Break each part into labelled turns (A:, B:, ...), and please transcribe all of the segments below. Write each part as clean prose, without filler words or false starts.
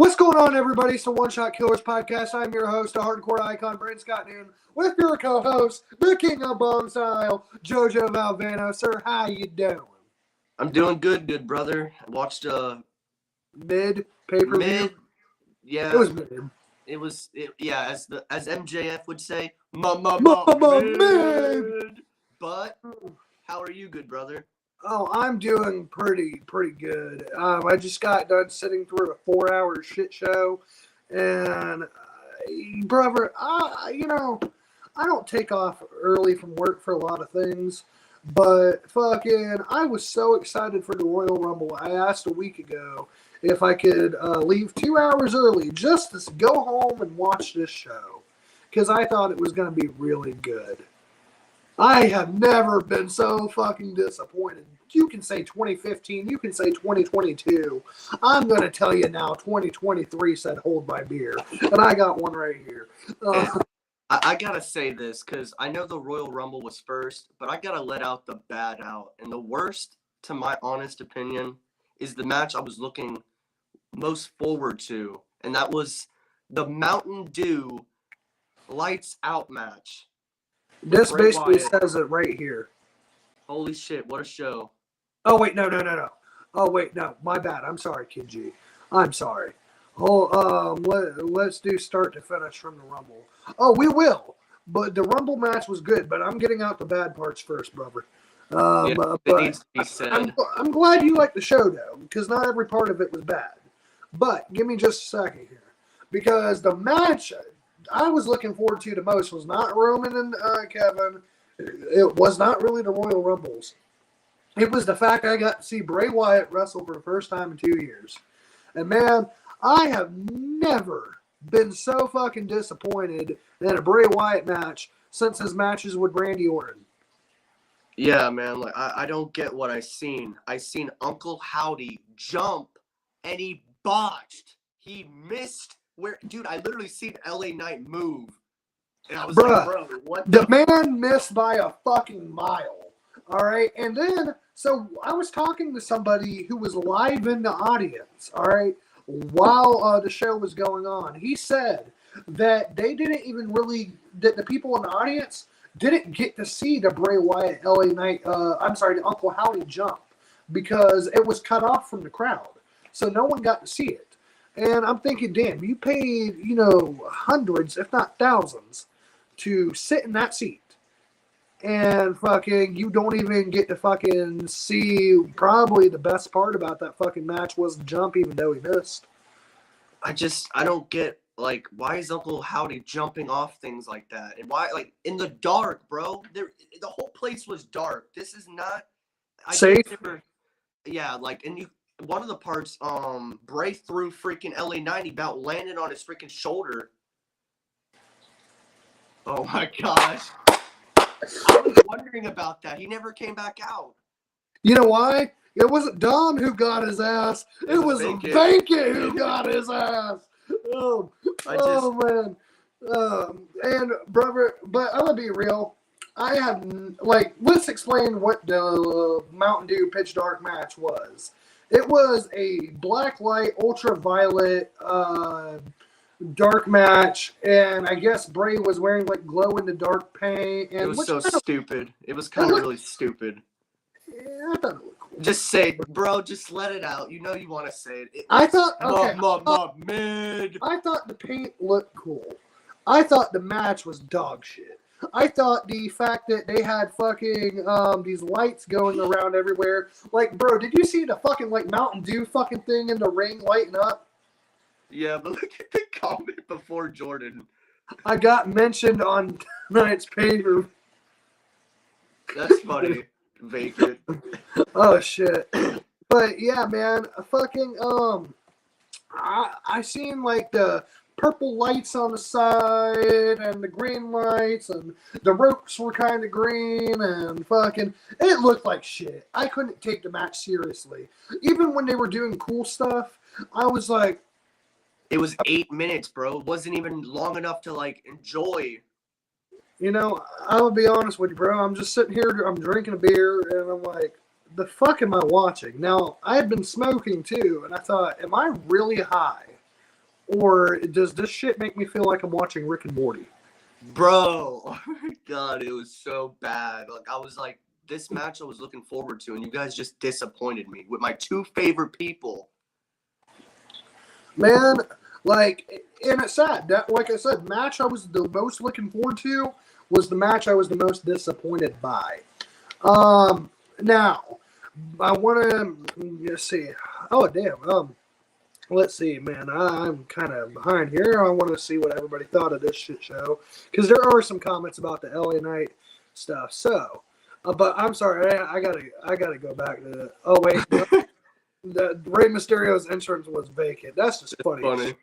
A: What's going on, everybody? It's the One Shot Killers podcast. I'm your host, a hardcore icon, Brent Scott Noon, with your co-host, the King of Bong Style, Jojo Valvano. Sir, how you doing?
B: I'm doing good, brother. I watched
A: Mid pay-per-view.
B: mid. Yeah,
A: It was mid.
B: as MJF would say,
A: Mid.
B: But how are you, good brother?
A: Oh, I'm doing pretty good. I just got done sitting through a 4-hour shit show, and brother, I don't take off early from work for a lot of things, but fucking, I was so excited for the Royal Rumble. I asked a week ago if I could leave 2 hours early just to go home and watch this show, because I thought it was going to be really good. I have never been so fucking disappointed. You can say 2015, you can say 2022. I'm going to tell you now, 2023 said hold my beer. And I got one right here.
B: I got to say this because I know the Royal Rumble was first, but I got to let out the bad out. And the worst, to my honest opinion, is the match I was looking most forward to. And that was the Mountain Dew Lights Out match.
A: This
B: Bray
A: basically
B: Wyatt.
A: says it right here.
B: Holy shit, what a show.
A: Oh, wait, no. Oh, wait, no, my bad. I'm sorry, Kid G. I'm sorry. Oh, let's do start to finish from the Rumble. Oh, we will. But the Rumble match was good, but I'm getting out the bad parts first, brother.
B: It needs to be said.
A: I'm glad you liked the show, though, because not every part of it was bad. But give me just a second here. Because the match I was looking forward to the most was not Roman and Kevin. It was not really the Royal Rumbles. It was the fact I got to see Bray Wyatt wrestle for the first time in 2 years. And man, I have never been so fucking disappointed in a Bray Wyatt match since his matches with Randy Orton.
B: Yeah, man, like I don't get what I seen. I seen Uncle Howdy jump and he botched. He missed where, dude, I literally seen LA Knight move. And I was like, bro, what
A: the man missed by a fucking mile. All right. And then, so I was talking to somebody who was live in the audience, all right, while the show was going on. He said that they didn't even really, that the people in the audience didn't get to see the Bray Wyatt LA Knight, the Uncle Howdy jump, because it was cut off from the crowd. So no one got to see it. And I'm thinking, damn, you paid, hundreds, if not thousands, to sit in that seat. And fucking, you don't even get to fucking see, probably the best part about that fucking match was the jump, even though he missed.
B: I don't get, like, why is Uncle Howdy jumping off things like that? And why, like, in the dark, bro? The whole place was dark. This is not
A: safe.
B: Yeah, like, and one of the parts, Bray threw freaking LA 90 about landed on his freaking shoulder. Oh my gosh. I was wondering about that. He never came back out.
A: You know why? It wasn't Dom who got his ass. It was Benkett who got his ass. Man. And, brother, but I'm going to be real. I have, let's explain what the Mountain Dew Pitch Dark match was. It was a black light, ultraviolet, dark match, and I guess Bray was wearing glow-in-the-dark paint. And
B: it was so stupid. It was kind of really stupid.
A: Yeah, I thought it looked cool.
B: Just say, bro, just let it out. You know you want to say it.
A: I thought,
B: mid.
A: I thought the paint looked cool. I thought the match was dog shit. I thought the fact that they had fucking these lights going around everywhere. Like, bro, did you see the fucking Mountain Dew fucking thing in the ring lighting up?
B: Yeah, but look at the comment before Jordan.
A: I got mentioned on tonight's paper.
B: That's funny. Vacant.
A: Oh shit. But yeah, man, fucking I seen the purple lights on the side and the green lights, and the ropes were kind of green, and fucking it looked like shit. I couldn't take the match seriously. Even when they were doing cool stuff, I was like,
B: it was 8 minutes, bro. It wasn't even long enough to enjoy.
A: I'll be honest with you, bro. I'm just sitting here, I'm drinking a beer, and I'm like, the fuck am I watching? Now, I had been smoking too, and I thought, am I really high? or does this shit make me feel like I'm watching Rick and Morty?
B: Bro, oh my God, it was so bad. Like, I was like, this match I was looking forward to, and you guys just disappointed me with my two favorite people.
A: Man, like, and it's sad. That, like I said, match I was the most looking forward to was the match I was the most disappointed by. Now, I want to, let's see. Oh, damn. Let's see, man. I'm kind of behind here. I want to see what everybody thought of this shit show because there are some comments about the LA Knight stuff. So, but I'm sorry, I gotta go back to the. Oh wait, the Rey Mysterio's entrance was vacant. That's just funny.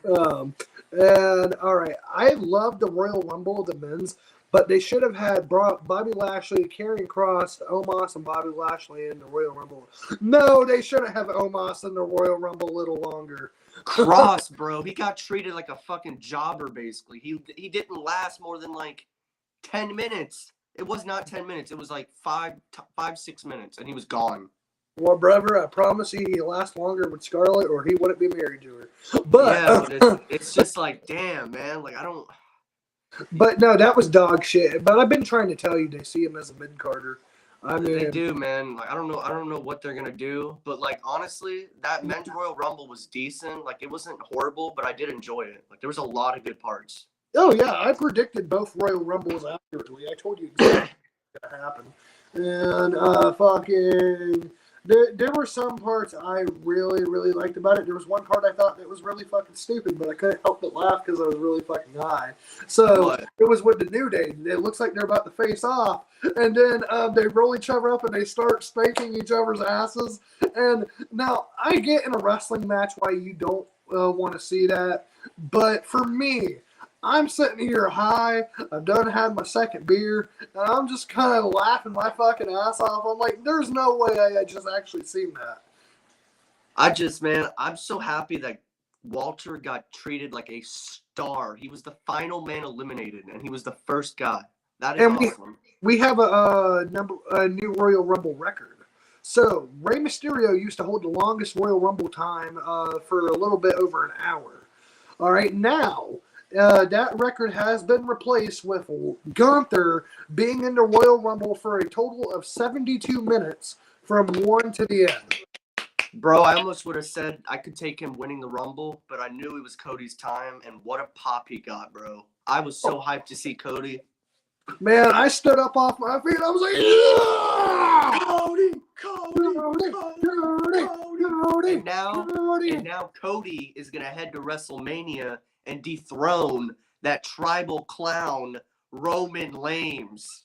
A: And all right, I love the Royal Rumble, the men's, but they should have had brought Bobby Lashley, Karrion Kross, Omos, and Bobby Lashley in the Royal Rumble. No, they shouldn't have Omos in the Royal Rumble a little longer.
B: Kross, bro, he got treated like a fucking jobber. Basically, he didn't last more than like 10 minutes. It was not 10 minutes. It was like 6 minutes, and he was gone.
A: Well, brother, I promise you he'd last longer with Scarlett or he wouldn't be married to her. But,
B: yeah, but it's just like, damn, man. Like, I don't.
A: But no, that was dog shit. But I've been trying to tell you they see him as a mid-carder. I mean,
B: they do, man. Like, I don't know what they're gonna do. But like, honestly, that men's Royal Rumble was decent. Like, it wasn't horrible, but I did enjoy it. Like, there was a lot of good parts.
A: Oh, yeah. I predicted both Royal Rumbles accurately. I told you exactly what's going to happen. And fucking... There were some parts I really, really liked about it. There was one part I thought that was really fucking stupid, but I couldn't help but laugh because I was really fucking high. So it was with the New Day. It looks like they're about to face off. And then they roll each other up and they start spanking each other's asses. And now, I get in a wrestling match why you don't want to see that. But for me, I'm sitting here high. I've done had my second beer, and I'm just kind of laughing my fucking ass off. I'm like, there's no way I just actually seen that.
B: Man, I'm so happy that Walter got treated like a star. He was the final man eliminated, and he was the first guy. That is awesome.
A: We have a new Royal Rumble record. So Rey Mysterio used to hold the longest Royal Rumble time for a little bit over an hour. All right, now. That record has been replaced with Gunther being in the Royal Rumble for a total of 72 minutes from 1 to the end.
B: Bro, I almost would have said I could take him winning the Rumble, but I knew it was Cody's time, and what a pop he got, bro. I was so hyped to see Cody.
A: Man, I stood up off my feet. I was like, yeah!
B: Cody! And now Cody is going to head to WrestleMania and dethrone that tribal clown, Roman Reigns.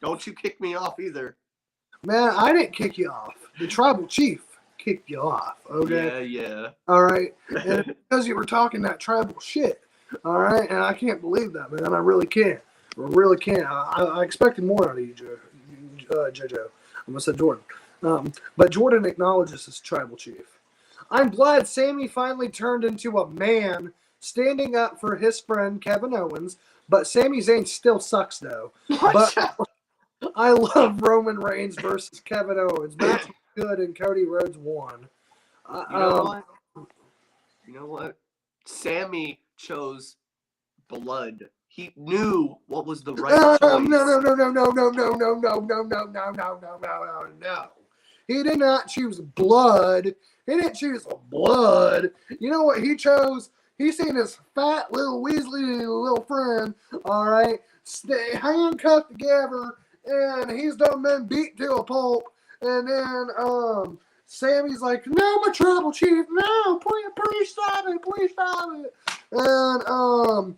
B: Don't you kick me off either.
A: Man, I didn't kick you off. The tribal chief kicked you off, okay?
B: Yeah.
A: All right? And because you were talking that tribal shit, all right? And I can't believe that, man. I really can't. I really can't. I expected more out of you, JoJo. I almost said Jordan. But Jordan acknowledges his tribal chief. I'm glad Sammy finally turned into a man standing up for his friend Kevin Owens, but Sami Zayn still sucks though. But I love Roman Reigns versus Kevin Owens. Match was good and Cody Rhodes won.
B: You know what? Sammy chose blood. He knew what was the right choice.
A: No. He did not choose blood. He didn't choose blood. You know what he chose? He seen his fat little Weasley little friend, all right, stay handcuffed together, and he's done been beat to a pulp. And then Sammy's like, no, my tribal chief, no, please stop it. And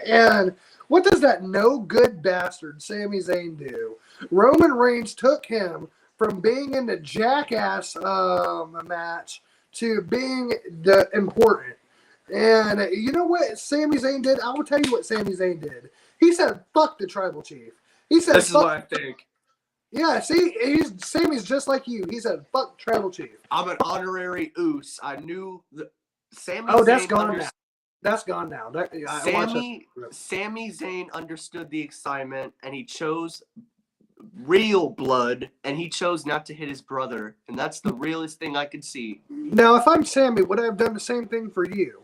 A: and what does that no good bastard Sami Zayn do? Roman Reigns took him from being in the jackass match to being the important. And you know what Sami Zayn did? I will tell you what Sami Zayn did. He said, fuck the tribal chief. He said,
B: this is what I think.
A: Yeah, see, Sammy's just like you. He said, fuck tribal chief.
B: I'm an honorary oos. I knew Sami
A: Zayn. Oh, that's gone now. That's gone now.
B: Sami Zayn understood the excitement, and he chose real blood, and he chose not to hit his brother, and that's the realest thing I could see.
A: Now, if I'm Sammy, would I have done the same thing for you?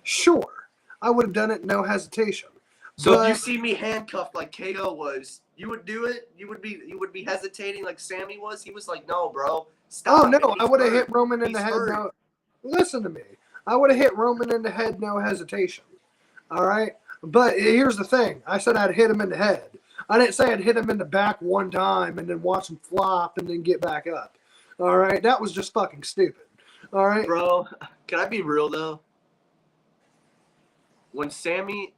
A: Sure, I would have done it, no hesitation.
B: So if you see me handcuffed like KO was, you would do it. You would be hesitating like Sammy was. He was like, "No, bro, stop."
A: Oh no,
B: And
A: I
B: he's
A: would have
B: hurt.
A: hit Roman in
B: He's
A: the head.
B: hurt.
A: No, listen to me. I would have hit Roman in the head, no hesitation. All right, but here's the thing. I said I'd hit him in the head. I didn't say I'd hit him in the back one time and then watch him flop and then get back up. All right, that was just fucking stupid. All right,
B: Bro, can I be real though? When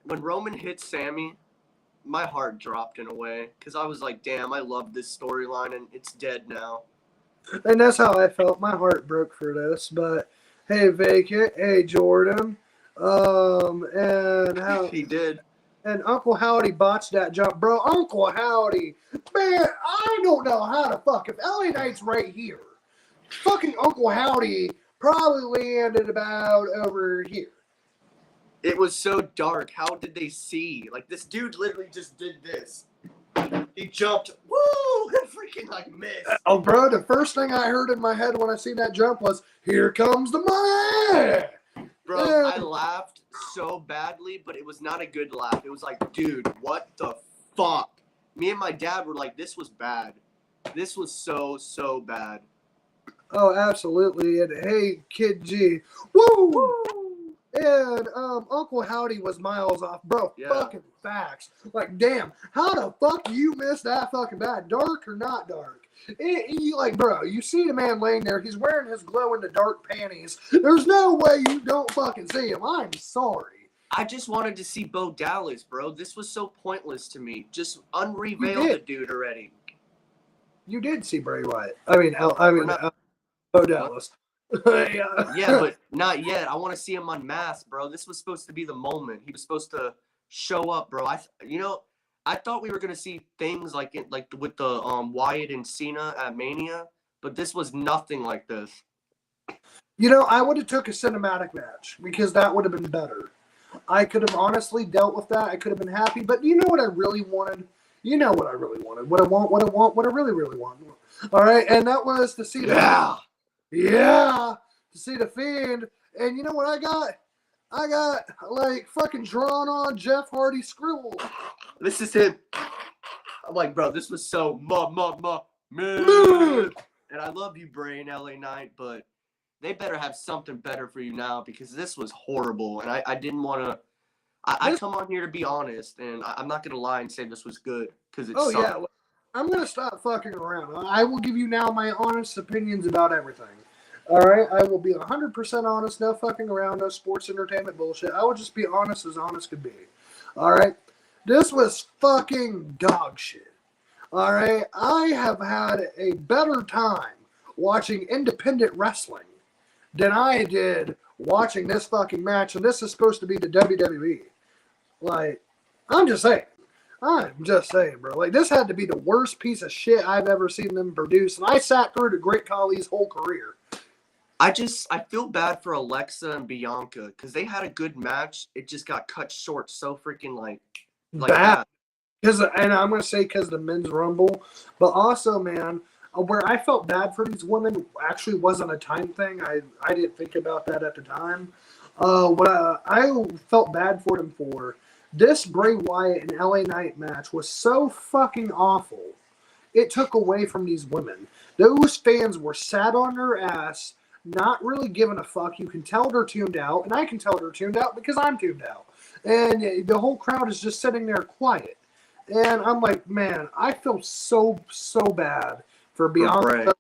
B: Roman hit Sammy, my heart dropped in a way because I was like, "Damn, I love this storyline, and it's dead now."
A: and that's how I felt. My heart broke for this, but hey, Vacant, hey Jordan, and how
B: He did.
A: and Uncle Howdy botched that jump, bro. Uncle Howdy, man, I don't know how to fuck. If LA Knight's right here, fucking Uncle Howdy probably landed about over here.
B: It was so dark. How did they see? Like this dude literally just did this. He jumped. Woo! And freaking like missed.
A: Oh, bro, the first thing I heard in my head when I seen that jump was, "Here comes the money."
B: Bro,
A: Yeah.
B: I laughed so badly, but it was not a good laugh. It was like, dude, what the fuck? Me and my dad were like, this was bad. This was so bad.
A: Oh, absolutely. And hey, Kid G, woo! And Uncle Howdy was miles off, bro.
B: Yeah.
A: Fucking facts. Like, damn, how the fuck you missed that fucking bad? Dark or not dark? Like, bro, you see the man laying there. He's wearing his glow in the dark panties. There's no way you don't fucking see him. I'm sorry.
B: I just wanted to see Bo Dallas, bro. This was so pointless to me. Just unreveal
A: You
B: the
A: did.
B: dude already.
A: You did see Bray Wyatt. Bo Dallas. Yeah.
B: Yeah, but not yet. I want to see him unmasked, bro. This was supposed to be the moment. He was supposed to show up, bro. I thought we were gonna see things like with the Wyatt and Cena at Mania, but this was nothing like this.
A: You know, I would have took a cinematic match because that would have been better. I could have honestly dealt with that. I could have been happy. But you know what I really wanted? You know what I really wanted. What I really want. All right, and that was to see to see the Fiend. And you know what I got? I got like fucking drawn on Jeff Hardy scribble.
B: This is him. I'm like, bro, this was so man. And I love you, Bray and LA Knight, but they better have something better for you now because this was horrible. And I didn't want to. I come on here to be honest, and I'm not gonna lie and say this was good because it's.
A: Oh yeah, I'm gonna stop fucking around. I will give you now my honest opinions about everything. All right, I will be 100% honest. No fucking around. No sports entertainment bullshit. I will just be honest as honest could be. All right, this was fucking dog shit. All right, I have had a better time watching independent wrestling than I did watching this fucking match, and this is supposed to be the WWE. Like, I'm just saying, bro. Like, this had to be the worst piece of shit I've ever seen them produce, and I sat through the Great Khali's whole career.
B: I feel bad for Alexa and Bianca because they had a good match. It just got cut short so freaking like
A: Bad.
B: that.
A: And I'm gonna say because the men's rumble, but also, man, where I felt bad for these women actually wasn't a time thing. I didn't think about that at the time. What I felt bad for them for, this Bray Wyatt and LA Knight match was so fucking awful. It took away from these women. Those fans were sat on their ass, not really giving a fuck. You can tell they're tuned out, and I can tell they're tuned out because I'm tuned out. And the whole crowd is just sitting there quiet. And I'm like, man, I feel so bad for Bianca.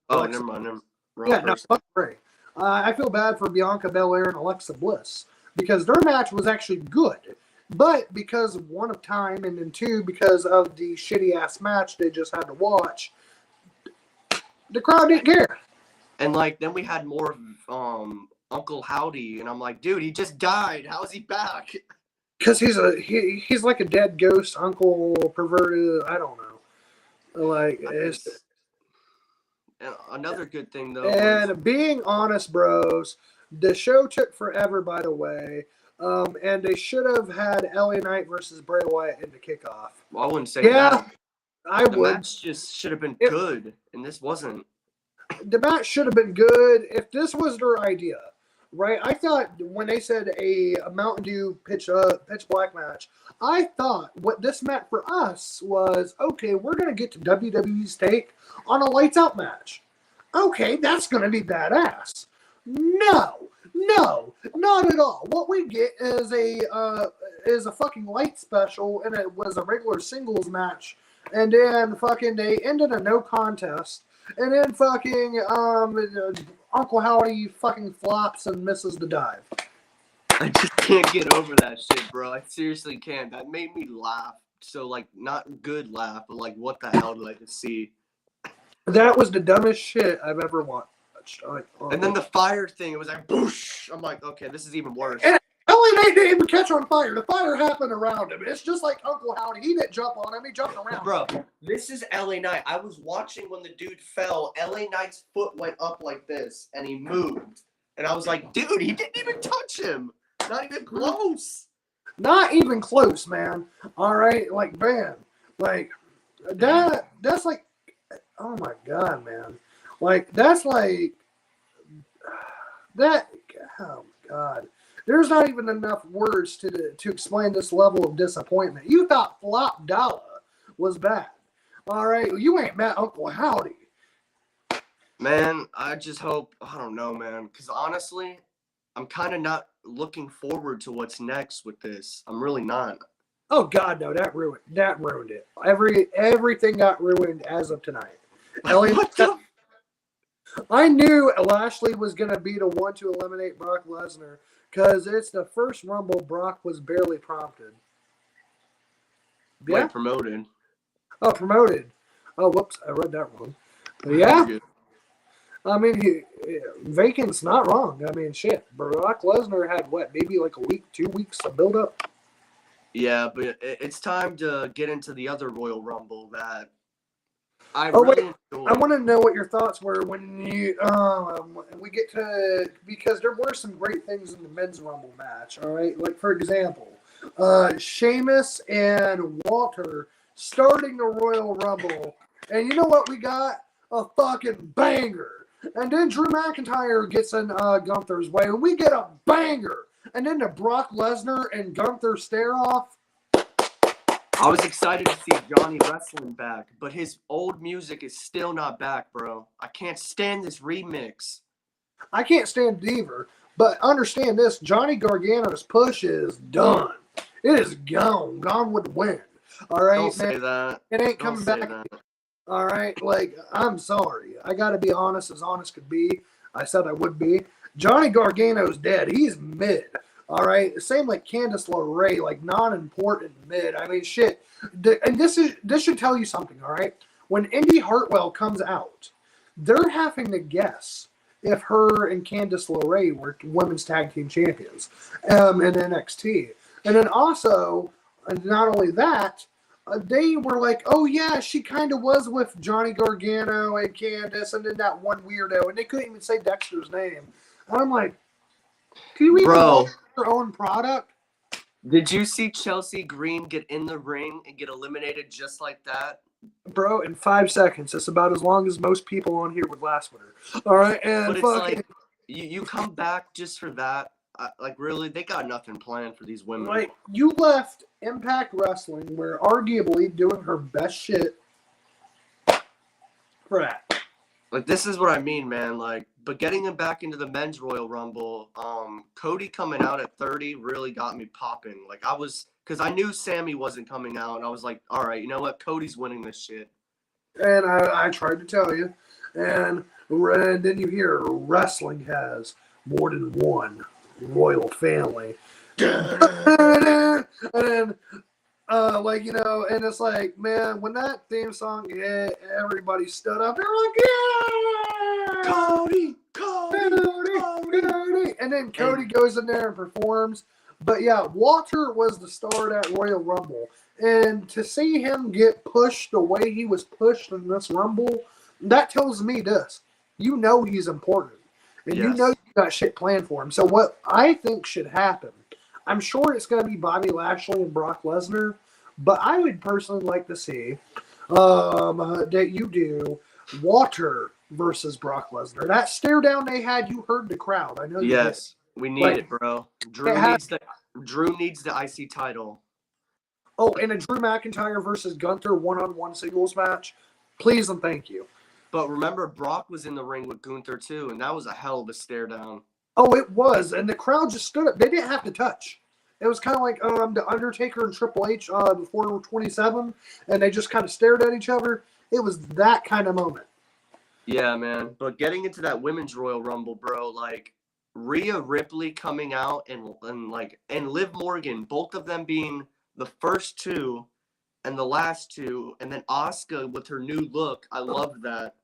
B: Oh, never mind.
A: Yeah, no, fuck Bray. I feel bad for Bianca Belair and Alexa Bliss because their match was actually good. But because of one of time and then two, because of the shitty ass match they just had to watch, the crowd didn't care.
B: And like then we had more Uncle Howdy, and I'm like, dude, he just died. How is he back?
A: Because he's like a dead ghost, uncle, perverted. I don't know. Like it's.
B: And another good thing though.
A: And being honest, bros, the show took forever. By the way, and they should have had LA Knight versus Bray Wyatt in the kickoff.
B: Well, I wouldn't say
A: Yeah.
B: that.
A: I
B: The
A: would.
B: match just should have been
A: If-
B: good, and this wasn't.
A: The match should have been good if this was their idea, right? I thought when they said a Mountain Dew pitch black match, I thought what this meant for us was okay. We're gonna get to WWE's take on a lights out match. Okay, that's gonna be badass. No, not at all. What we get is a fucking light special, and it was a regular singles match, and then fucking they ended a no contest. And then fucking Uncle Howdy fucking flops and misses the dive.
B: I just can't get over that shit, bro. I seriously can't. That made me laugh. So, like, not good laugh, but like, what the hell did I just see?
A: That was the dumbest shit I've ever watched.
B: And then the fire thing, it was like, boosh. I'm like, okay, this is even worse.
A: And LA Knight didn't even catch on fire. The fire happened around him. It's just like Uncle Howdy. He didn't jump on him. He jumped around.
B: Bro, this is LA Knight. I was watching when the dude fell. LA Knight's foot went up like this, and he moved. And I was like, dude, he didn't even touch him. Not even close.
A: Not even close, man. All right, like, man, like that's like, oh my god, man, like that's like that. Oh my god, there's not even enough words to explain this level of disappointment. You thought Flop Dollar was bad. All right, you ain't met Uncle Howdy.
B: Man, I just hope, I don't know, man, because honestly, I'm kind of not looking forward to what's next with this. I'm really not.
A: Oh god, no, that ruined it. Everything got ruined as of tonight.
B: What the?
A: I knew Lashley was going to be the one to eliminate Brock Lesnar because it's the first Rumble Brock was barely prompted. Yeah?
B: Like promoted.
A: Oh, promoted. Oh, whoops. I read that wrong. But yeah. I mean, Vacant's not wrong. I mean, shit. Brock Lesnar had what? Maybe like a week, 2 weeks of build up?
B: Yeah, but it's time to get into the other Royal Rumble that I
A: Wait.
B: enjoyed.
A: I want to know what your thoughts were when we get to, because there were some great things in the men's Rumble match. All right, like for example, Sheamus and Walter starting the Royal Rumble, and you know what we got? A fucking banger. And then Drew McIntyre gets in Gunther's way, and we get a banger. And then the Brock Lesnar and Gunther stare off.
B: I was excited to see Johnny wrestling back, but his old music is still not back, bro. I can't stand this remix.
A: I can't stand Deaver, but understand this: Johnny Gargano's push is done. It is gone with the wind. All right,
B: Don't say that.
A: It ain't
B: Don't
A: coming
B: say
A: back.
B: that.
A: All right, like I'm sorry. I got to be honest, as honest could be. I said I would be. Johnny Gargano's dead. He's mid. All right, same like Candice LeRae, like non-important mid. I mean, shit. And this should tell you something. All right, when Indy Hartwell comes out, they're having to guess if her and Candice LeRae were women's tag team champions in NXT. And then also, not only that, they were like, oh yeah, she kind of was with Johnny Gargano and Candice, and then that one weirdo, and they couldn't even say Dexter's name. And I'm like, can you even watch your own product?
B: Did you see Chelsea Green get in the ring and get eliminated just like that?
A: Bro, in 5 seconds. It's about as long as most people on here would last with her. All right, and
B: but it's like, you come back just for that. Like, really, they got nothing planned for these women.
A: Like, you left Impact Wrestling, where arguably doing her best shit for that.
B: Like, this is what I mean, man. Like, but getting him back into the men's Royal Rumble, Cody coming out at 30 really got me popping. Like, because I knew Sammy wasn't coming out, and I was like, all right, you know what? Cody's winning this shit.
A: And I tried to tell you. And then you hear wrestling has more than one royal family. And then, like, you know, and it's like, man, when that theme song hit, everybody stood up. They're like, yeah! Cody! And then Cody goes in there and performs. But yeah, Walter was the star at Royal Rumble. And to see him get pushed the way he was pushed in this Rumble, that tells me this. You know he's important. And you know you got shit planned for him. So what I think should happen, I'm sure it's going to be Bobby Lashley and Brock Lesnar, but I would personally like to see that you do Walter versus Brock Lesnar. That stare down they had, you heard the crowd. I know you did.
B: Yes, we need
A: Like,
B: it, bro.
A: it had,
B: Drew needs the IC title.
A: oh, and a Drew McIntyre versus Gunther one-on-one singles match. Please and thank you.
B: But remember, Brock was in the ring with Gunther too, and that was a hell of a stare down.
A: Oh, it was, and the crowd just stood up. They didn't have to touch. It was kind of like the Undertaker and Triple H before 27, and they just kind of stared at each other. It was that kind of moment.
B: Yeah, man. But getting into that women's Royal Rumble, bro, like Rhea Ripley coming out and Liv Morgan, both of them being the first two and the last two, and then Asuka with her new look. I loved that.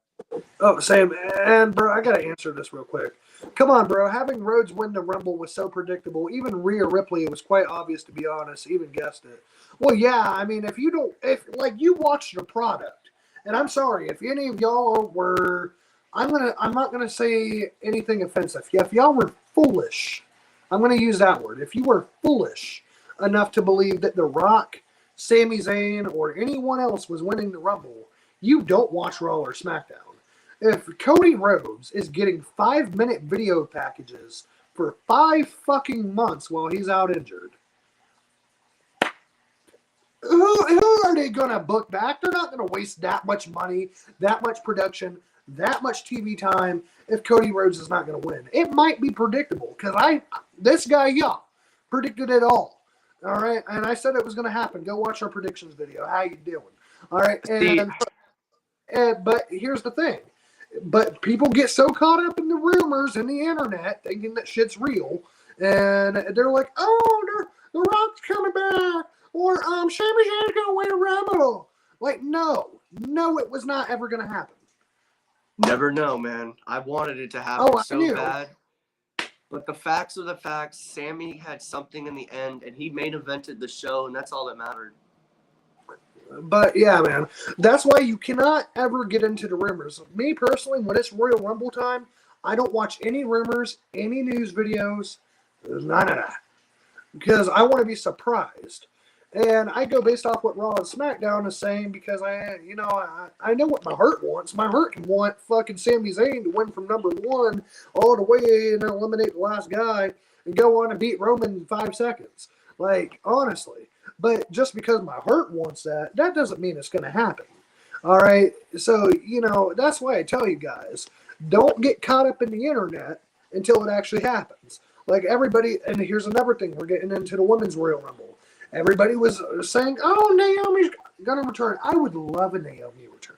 A: Oh, Sam, and bro, I gotta answer this real quick. Come on, bro. Having Rhodes win the Rumble was so predictable. Even Rhea Ripley, it was quite obvious, to be honest. Even guessed it. Well, yeah. I mean, if you watched the product, and I'm sorry if any of y'all were, I'm not gonna say anything offensive. Yeah, if y'all were foolish, I'm gonna use that word. If you were foolish enough to believe that The Rock, Sami Zayn, or anyone else was winning the Rumble, you don't watch Raw or SmackDown. If Cody Rhodes is getting 5-minute video packages for 5 fucking months while he's out injured, who are they going to book back? They're not going to waste that much money, that much production, that much TV time if Cody Rhodes is not going to win. It might be predictable because this guy, predicted it all. All right. And I said it was going to happen. Go watch our predictions video. How you doing? All right. But here's the thing. But people get so caught up in the rumors and the internet thinking that shit's real. And they're like, oh, the Rock's coming back. Or Sami Zayn's going to win a Rumble. Like, no, it was not ever going to happen.
B: Never know, man. I wanted it to happen so bad. But the facts are the facts. Sami had something in the end, and he main evented the show, and that's all that mattered.
A: But yeah, man, that's why you cannot ever get into the rumors. Me personally, when it's Royal Rumble time, I don't watch any rumors, any news videos, none of that, because I want to be surprised. And I go based off what Raw and SmackDown is saying because I know what my heart wants. My heart can want fucking Sami Zayn to win from number 1 all the way and eliminate the last guy and go on and beat Roman in 5 seconds. Like, honestly. But just because my heart wants that doesn't mean it's going to happen. All right? So, that's why I tell you guys, don't get caught up in the internet until it actually happens. Like everybody, and here's another thing, we're getting into the Women's Royal Rumble. Everybody was saying, oh, Naomi's going to return. I would love a Naomi return.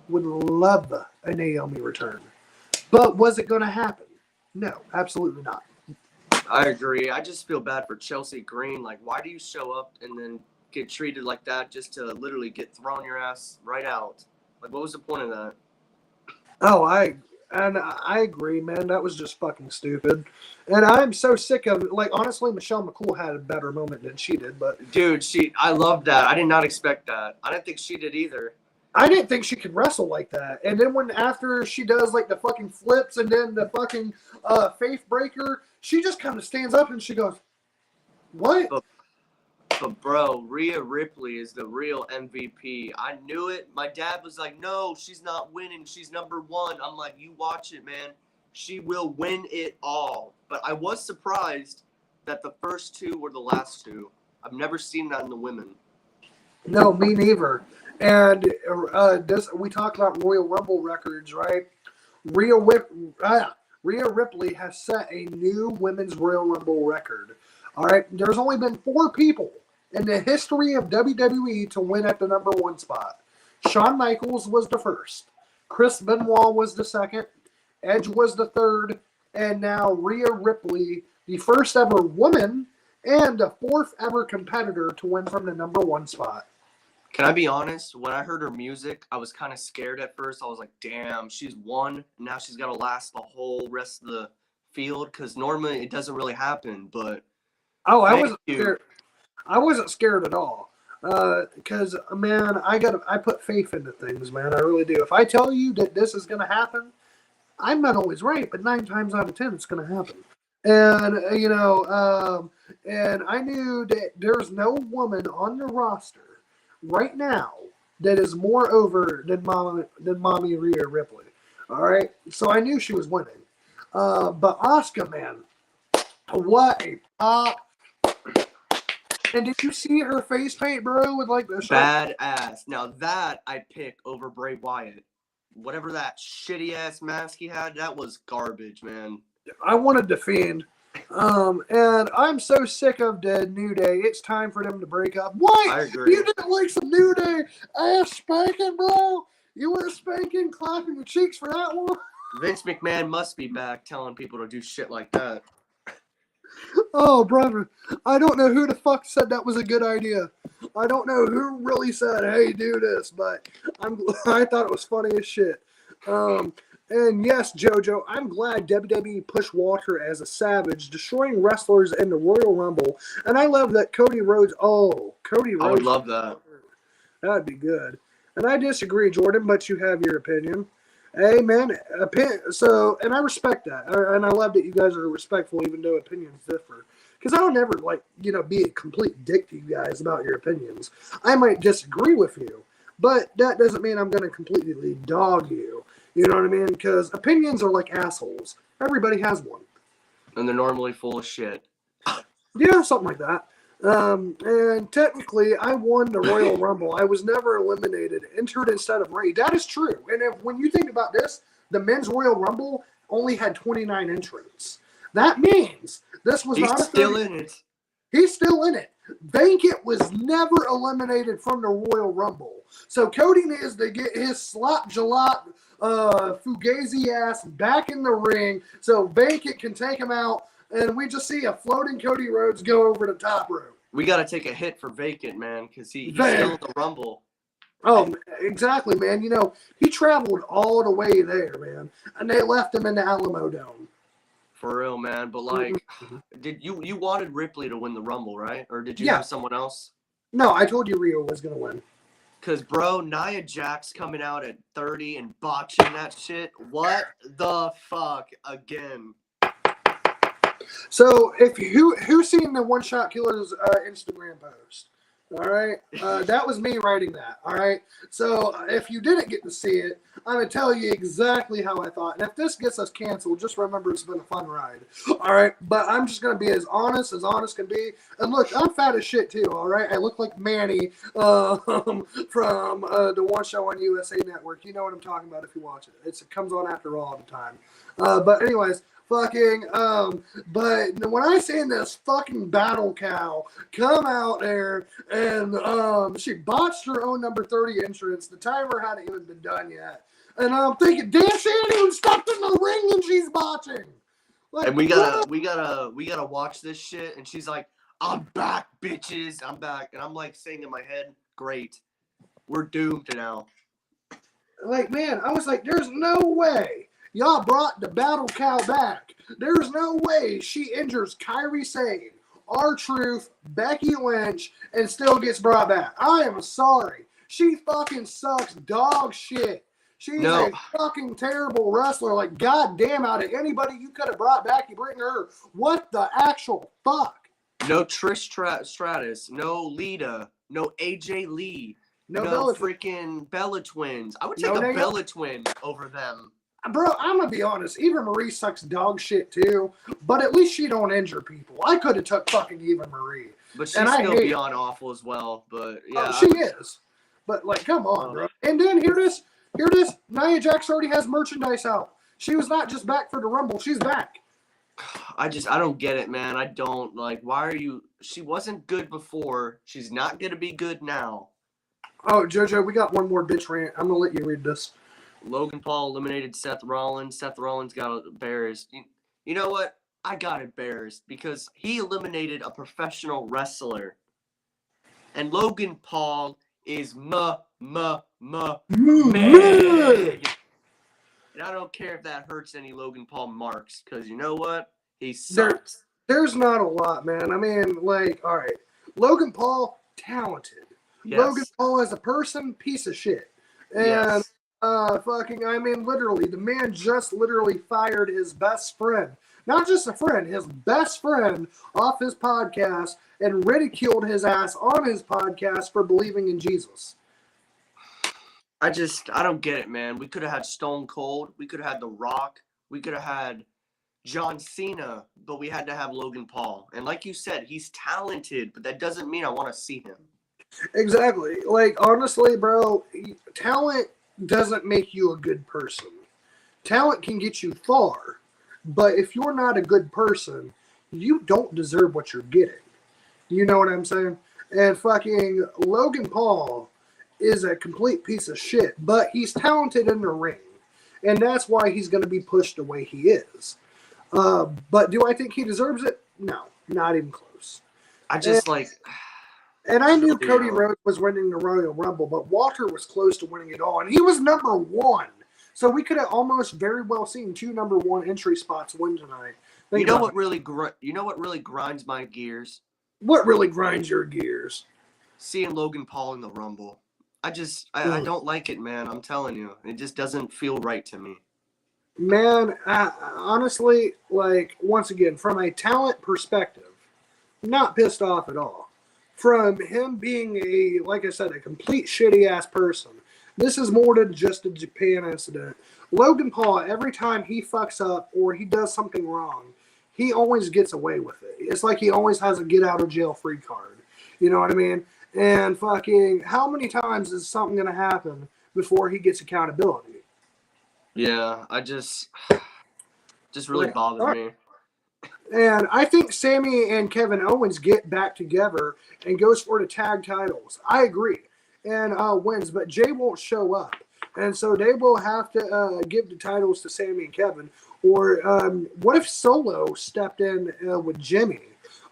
A: Would love a Naomi return. But was it going to happen? No, absolutely not.
B: I agree. I just feel bad for Chelsea Green. Like, why do you show up and then get treated like that just to literally get thrown your ass right out? Like, what was the point of that?
A: Oh, I agree, man. That was just fucking stupid. And I'm so sick of it. Like, honestly, Michelle McCool had a better moment than she did. But
B: dude, I love that. I did not expect that. I didn't think she did either.
A: I didn't think she could wrestle like that. And then after she does like the fucking flips and then the fucking faith breaker, she just kind of stands up and she goes, what?
B: But bro, Rhea Ripley is the real MVP. I knew it. My dad was like, no, she's not winning. She's number 1. I'm like, you watch it, man. She will win it all. But I was surprised that the first 2 were the last 2. I've never seen that in the women.
A: No, me neither. And we talk about Royal Rumble records, right? Rhea Ripley has set a new Women's Royal Rumble record. All right, there's only been 4 people in the history of WWE to win at the number 1 spot. Shawn Michaels was the first. Chris Benoit was the second. Edge was the third. And now Rhea Ripley, the first ever woman and the 4th ever competitor to win from the number 1 spot.
B: Can I be honest? When I heard her music, I was kind of scared at first. I was like, damn, she's won. Now she's got to last the whole rest of the field because normally it doesn't really happen. But
A: I wasn't scared. I wasn't scared at all. Because, man, I put faith into things, man. I really do. If I tell you that this is going to happen, I'm not always right, but 9 times out of 10, it's going to happen. And, and I knew that there's no woman on the roster right now that is more over than Mommy Rhea Ripley. All right, so I knew she was winning. But Asuka, man, what a pop! And did you see her face paint, bro? With like the
B: badass. Now that I pick over Bray Wyatt. Whatever that shitty ass mask he had, that was garbage, man.
A: I want to defend. And I'm so sick of the New Day. It's time for them to break up. What?
B: I agree.
A: You didn't like some New Day ass spanking, bro? You were spanking, clapping your cheeks for that one?
B: Vince McMahon must be back telling people to do shit like that.
A: Oh, brother. I don't know who the fuck said that was a good idea. I don't know who really said, hey, do this, but I thought it was funny as shit. And yes, JoJo, I'm glad WWE pushed Walter as a savage, destroying wrestlers in the Royal Rumble. And I love that Cody Rhodes. Cody Rhodes.
B: I would love that.
A: That'd be good. And I disagree, Jordan, but you have your opinion. Hey, man. So, and I respect that. And I love that you guys are respectful, even though opinions differ. Because I don't ever, be a complete dick to you guys about your opinions. I might disagree with you, but that doesn't mean I'm going to completely dog you. You know what I mean? Because opinions are like assholes. Everybody has one.
B: And they're normally full of shit.
A: Yeah, something like that. And technically, I won the Royal Rumble. I was never eliminated, entered instead of Ray. That is true. And when you think about this, the men's Royal Rumble only had 29 entrants. That means this was not
B: still in it.
A: He's still in it. Bankett was never eliminated from the Royal Rumble. So Cody needs to get his slop-jalop Fugazi ass back in the ring so Bankett can take him out, and we just see a floating Cody Rhodes go over the top rope.
B: We got to take a hit for Vacant, man, because he's still in the Rumble.
A: Oh, exactly, man. You know, he traveled all the way there, man, and they left him in the Alamo Dome.
B: For real, man. But, did you wanted Ripley to win the Rumble, right? Or did you have someone else?
A: No, I told you Rio was going to win.
B: Because, bro, Nia Jax coming out at 30 and botching that shit. What the fuck? Again.
A: So, who's seen the One Shot Killer's Instagram post? All right, that was me writing that. All right, so if you didn't get to see it, I'm gonna tell you exactly how I thought. And if this gets us canceled, just remember it's been a fun ride. All right, but I'm just gonna be as honest can be. And look, I'm fat as shit too. All right, I look like Manny from the One Show on USA Network. You know what I'm talking about if you watch it. It comes on after all the time. But anyways. But when I seen this fucking battle cow come out there and she botched her own number 30 entrance, the timer hadn't even been done yet. And I'm thinking, damn, she ain't even stepped in the ring and she's botching.
B: And we gotta watch this shit. And she's like, I'm back, bitches. I'm back. And I'm like saying in my head, great. We're doomed now.
A: Man, I was like, there's no way. Y'all brought the battle cow back. There's no way she injures Kairi Sane, R-Truth, Becky Lynch, and still gets brought back. I am sorry. She fucking sucks dog shit. She's a fucking terrible wrestler. Like, goddamn, out of anybody you could have brought back, you bring her. What the actual fuck?
B: No Trish Stratus. No Lita. No AJ Lee. No freaking Bella Twins. I would take a Bella Twin over them.
A: Bro, I'm going to be honest. Eva Marie sucks dog shit, too. But at least she don't injure people. I could have took fucking Eva Marie.
B: But she's still beyond awful as well. But, yeah.
A: She is. But, come on, bro. And then, hear this. Nia Jax already has merchandise out. She was not just back for the Rumble. She's back.
B: I don't get it, man. I don't. Why are you... She wasn't good before. She's not going to be good now.
A: Oh, JoJo, we got one more bitch rant. I'm going to let you read this.
B: Logan Paul eliminated Seth Rollins. Seth Rollins got embarrassed. You know what? I got embarrassed because he eliminated a professional wrestler. And Logan Paul is man. And I don't care if that hurts any Logan Paul marks because you know what? He sucks.
A: There's not a lot, man. I mean, all right. Logan Paul, talented. Yes. Logan Paul as a person, piece of shit. And
B: yes.
A: Literally, the man just literally fired his best friend. Not just a friend, his best friend off his podcast and ridiculed his ass on his podcast for believing in Jesus.
B: I don't get it, man. We could have had Stone Cold. We could have had The Rock. We could have had John Cena, but we had to have Logan Paul. And like you said, he's talented, but that doesn't mean I want to see him.
A: Exactly. Like, honestly, bro, talent doesn't make you a good person. Talent can get you far, but if you're not a good person, you don't deserve what you're getting. You know what I'm saying? And fucking Logan Paul is a complete piece of shit, but he's talented in the ring. And that's why he's going to be pushed the way he is. But do I think he deserves it? No, not even close.
B: I just like.
A: And I knew Cody Rhodes was winning the Royal Rumble, but Walter was close to winning it all. And he was number one. So we could have almost very well seen 2 number 1 entry spots win tonight.
B: You know what really grinds my gears?
A: What really grinds your gears?
B: Seeing Logan Paul in the Rumble. I don't like it, man. I'm telling you. It just doesn't feel right to me.
A: Man, honestly, like, once again, from a talent perspective, not pissed off at all. From him being like I said, a complete shitty-ass person, this is more than just a Japan incident. Logan Paul, every time he fucks up or he does something wrong, he always gets away with it. It's like he always has a get-out-of-jail-free card. You know what I mean? And fucking, how many times is something going to happen before he gets accountability?
B: Yeah, just really bothered me.
A: And I think Sammy and Kevin Owens get back together and goes for the tag titles. I agree. And wins, but Jay won't show up. And so they will have to give the titles to Sammy and Kevin. Or what if Solo stepped in with Jimmy?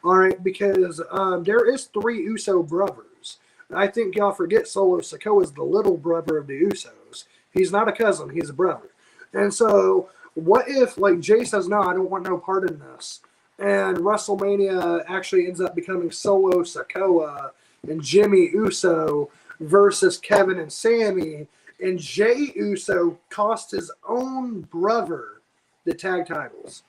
A: All right, because there is 3 Uso brothers. I think y'all forget Solo Sikoa is the little brother of the Usos. He's not a cousin, he's a brother. And so what if, like, Jay says, no, I don't want no part in this. And WrestleMania actually ends up becoming Solo Sikoa and Jimmy Uso versus Kevin and Sammy. And Jay Uso cost his own brother the tag titles.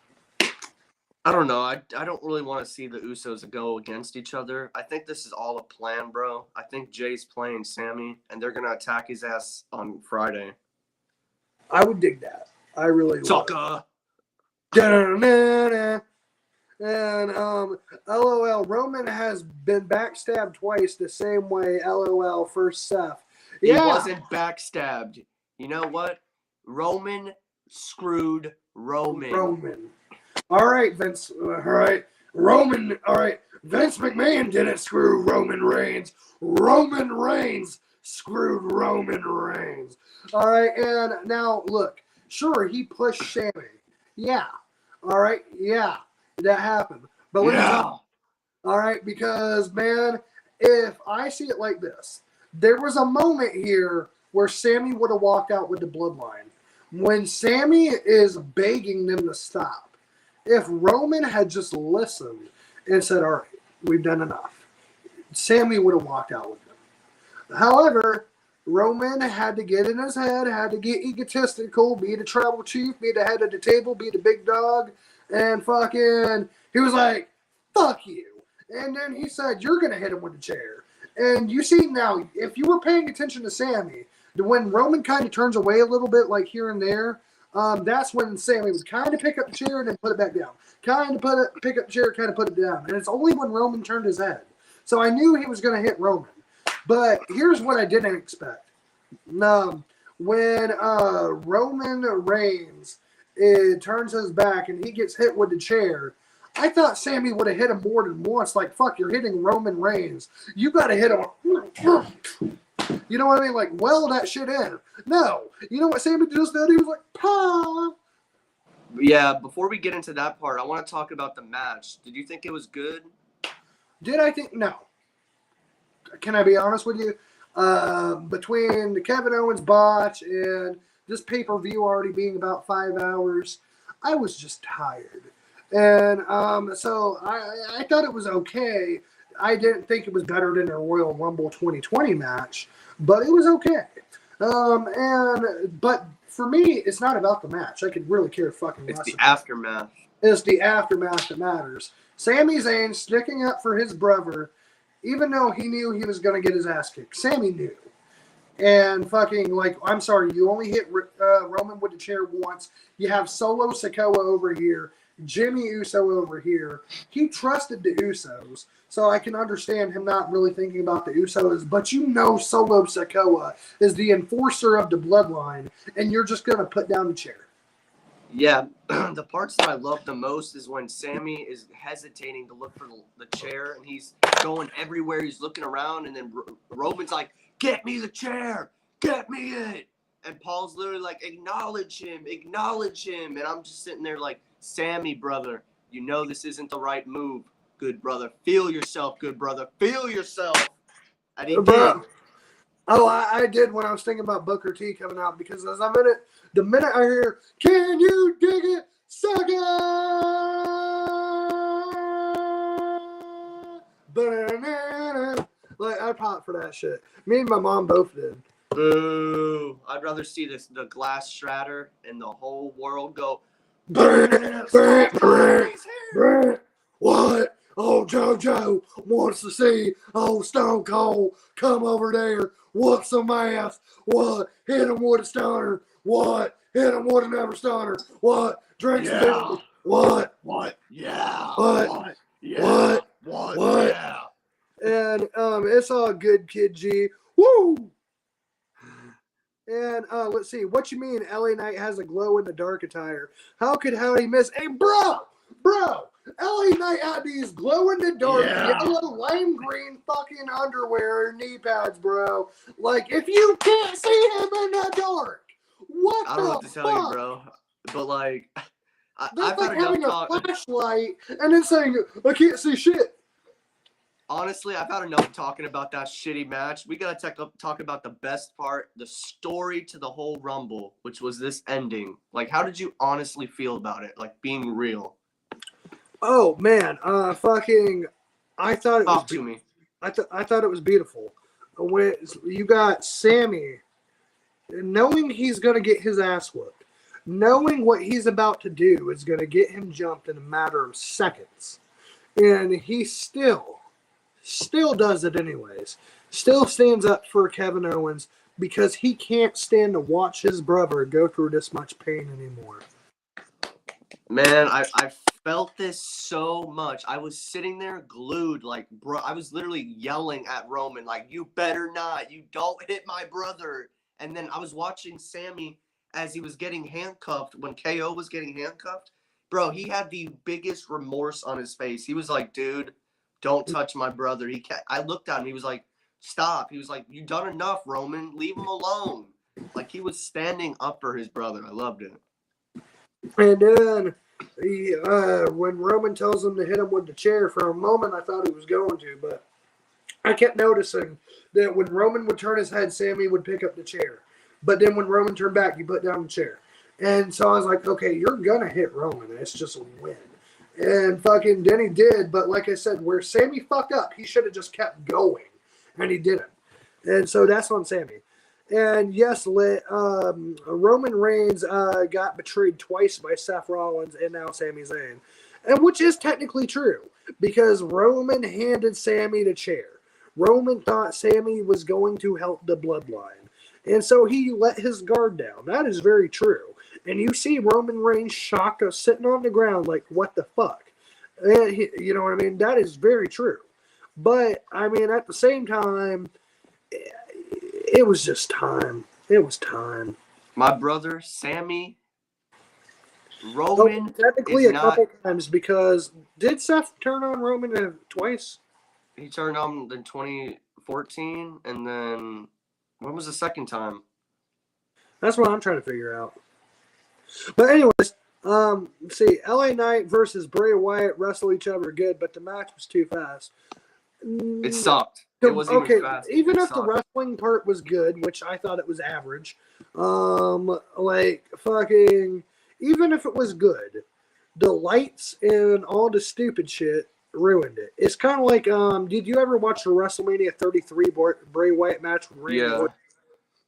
B: I don't know. I don't really want to see the Usos go against each other. I think this is all a plan, bro. I think Jay's playing Sammy, and they're going to attack his ass on Friday.
A: I would dig that. I really would.
B: Soccer.
A: And LOL, Roman has been backstabbed twice the same way. LOL, first Seth.
B: He wasn't backstabbed. You know what? Roman screwed Roman.
A: All right, Vince. All right. Roman. All right. Vince McMahon didn't screw Roman Reigns. Roman Reigns screwed Roman Reigns. All right. And now, look. Sure, he pushed Sammy. Yeah. All right. Yeah. That happened. But let me talk. All right. Because, man, if I see it like this, there was a moment here where Sammy would have walked out with the bloodline. When Sammy is begging them to stop. If Roman had just listened and said, all right, we've done enough, Sammy would have walked out with them. However, Roman had to get in his head, had to get egotistical, be the tribal chief, be the head of the table, be the big dog, and fucking, he was like, fuck you. And then he said, you're going to hit him with the chair. And you see now, if you were paying attention to Sammy, when Roman kind of turns away a little bit, like here and there, that's when Sammy would kind of pick up the chair and then put it back down. Pick up the chair, kind of put it down. And it's only when Roman turned his head. So I knew he was going to hit Roman. But here's what I didn't expect. When Roman Reigns turns his back and he gets hit with the chair, I thought Sammy would have hit him more than once. Like, fuck, you're hitting Roman Reigns. You got to hit him. You know what I mean? Like, well that shit in. No. You know what Sammy just did? He was like, pa.
B: Yeah, before we get into that part, I want to talk about the match. Did you think it was good?
A: Did I think? No. Can I be honest with you? Between the Kevin Owens botch and this pay-per-view already being about 5 hours, I was just tired. And so I thought it was okay. I didn't think it was better than the Royal Rumble 2020 match, but it was okay. But for me, it's not about the match. I could really care fucking less.
B: It's the aftermath.
A: It's the aftermath that matters. Sami Zayn sticking up for his brother, even though he knew he was going to get his ass kicked. Sammy knew. And fucking, like, I'm sorry, you only hit Roman with the chair once. You have Solo Sikoa over here, Jimmy Uso over here. He trusted the Usos, so I can understand him not really thinking about the Usos. But you know Solo Sikoa is the enforcer of the bloodline, and you're just going to put down the chair.
B: Yeah, the parts that I love the most is when Sammy is hesitating to look for the chair, and he's going everywhere. He's looking around, and then Roman's like, "Get me the chair! Get me it!" And Paul's literally like, acknowledge him. And I'm just sitting there like, Sammy, brother, you know this isn't the right move. Good brother. Feel yourself, good brother. Feel yourself. And he did.
A: Oh, I did when I was thinking about Booker T coming out, because as I'm in it, the minute I hear, "Can you dig it? Suck it!" Like, I popped for that shit. Me and my mom both did.
B: Boo. I'd rather see the glass shatter and the whole world go,
A: what? Oh, JoJo wants to see old Stone Cold come over there, whoop some ass. What? Hit him with a stunner. What? Hit him with another stunner. What? Drink some beer. What?
B: What? Yeah.
A: What?
B: Yeah.
A: What?
B: What? Yeah.
A: And it's all good, Kid G. Woo! And let's see. What you mean LA Knight has a glow-in-the-dark attire? How could Howdy miss? Hey, bro! LA Knight had these glow-in-the-dark, yellow, lime green fucking underwear and knee pads, bro. Like, if you can't see him in the dark, what the fuck?
B: I don't know what to tell you, bro. But, like,
A: that's
B: I've
A: like
B: had
A: having
B: enough
A: a flashlight and then saying, "I can't see shit."
B: Honestly, I've had enough talking about that shitty match. We got to talk about the best part, the story to the whole Rumble, which was this ending. Like, how did you honestly feel about it? Like, being real.
A: Oh, man. Fucking, I thought it
B: Talk
A: was...
B: to me.
A: I thought it was beautiful. When you got Sammy, knowing he's going to get his ass whooped, knowing what he's about to do is going to get him jumped in a matter of seconds. And he still does it anyways. Still stands up for Kevin Owens because he can't stand to watch his brother go through this much pain anymore.
B: Man, I felt this so much. I was sitting there glued, like, bro, I was literally yelling at Roman, like, "You better not. You don't hit my brother." And then I was watching Sammy as he was getting handcuffed, when KO was getting handcuffed. Bro, he had the biggest remorse on his face. He was like, "Dude, don't touch my brother." I looked at him. He was like, "Stop." He was like, "You done enough, Roman. Leave him alone." Like, he was standing up for his brother. I loved it.
A: And then when Roman tells him to hit him with the chair, for a moment I thought he was going to, but I kept noticing that when Roman would turn his head, Sammy would pick up the chair. But then when Roman turned back, he put down the chair. And so I was like, okay, you're going to hit Roman. It's just a win. And fucking Denny did, but like I said, where Sammy fucked up, he should have just kept going. And he didn't. And so that's on Sammy. And yes, Roman Reigns got betrayed twice by Seth Rollins and now Sami Zayn. And which is technically true, because Roman handed Sammy the chair. Roman thought Sammy was going to help the bloodline. And so he let his guard down. That is very true. And you see Roman Reigns shocked, sitting on the ground like, what the fuck? And you know what I mean? That is very true. But, I mean, at the same time, it was just time. It was time.
B: My brother, Sammy, Roman,
A: technically a couple times, because did Seth turn on Roman twice?
B: He turned on in 2014, and then when was the second time?
A: That's what I'm trying to figure out. But anyways, let's see. LA Knight versus Bray Wyatt wrestle each other good, but the match was too fast.
B: It sucked. It wasn't even fast.
A: Even if the wrestling part was good, which I thought it was average, like fucking, even if it was good, the lights and all the stupid shit ruined it. It's kind of like, did you ever watch the WrestleMania 33 Bray Wyatt match?
B: Yeah.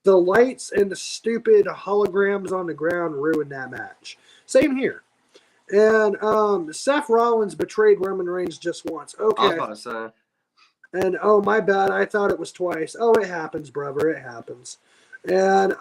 A: The lights and the stupid holograms on the ground ruined that match. Same here. And Seth Rollins betrayed Roman Reigns just once. Okay.
B: I was about to say.
A: And oh, my bad, I thought it was twice. Oh, it happens, brother, it happens. And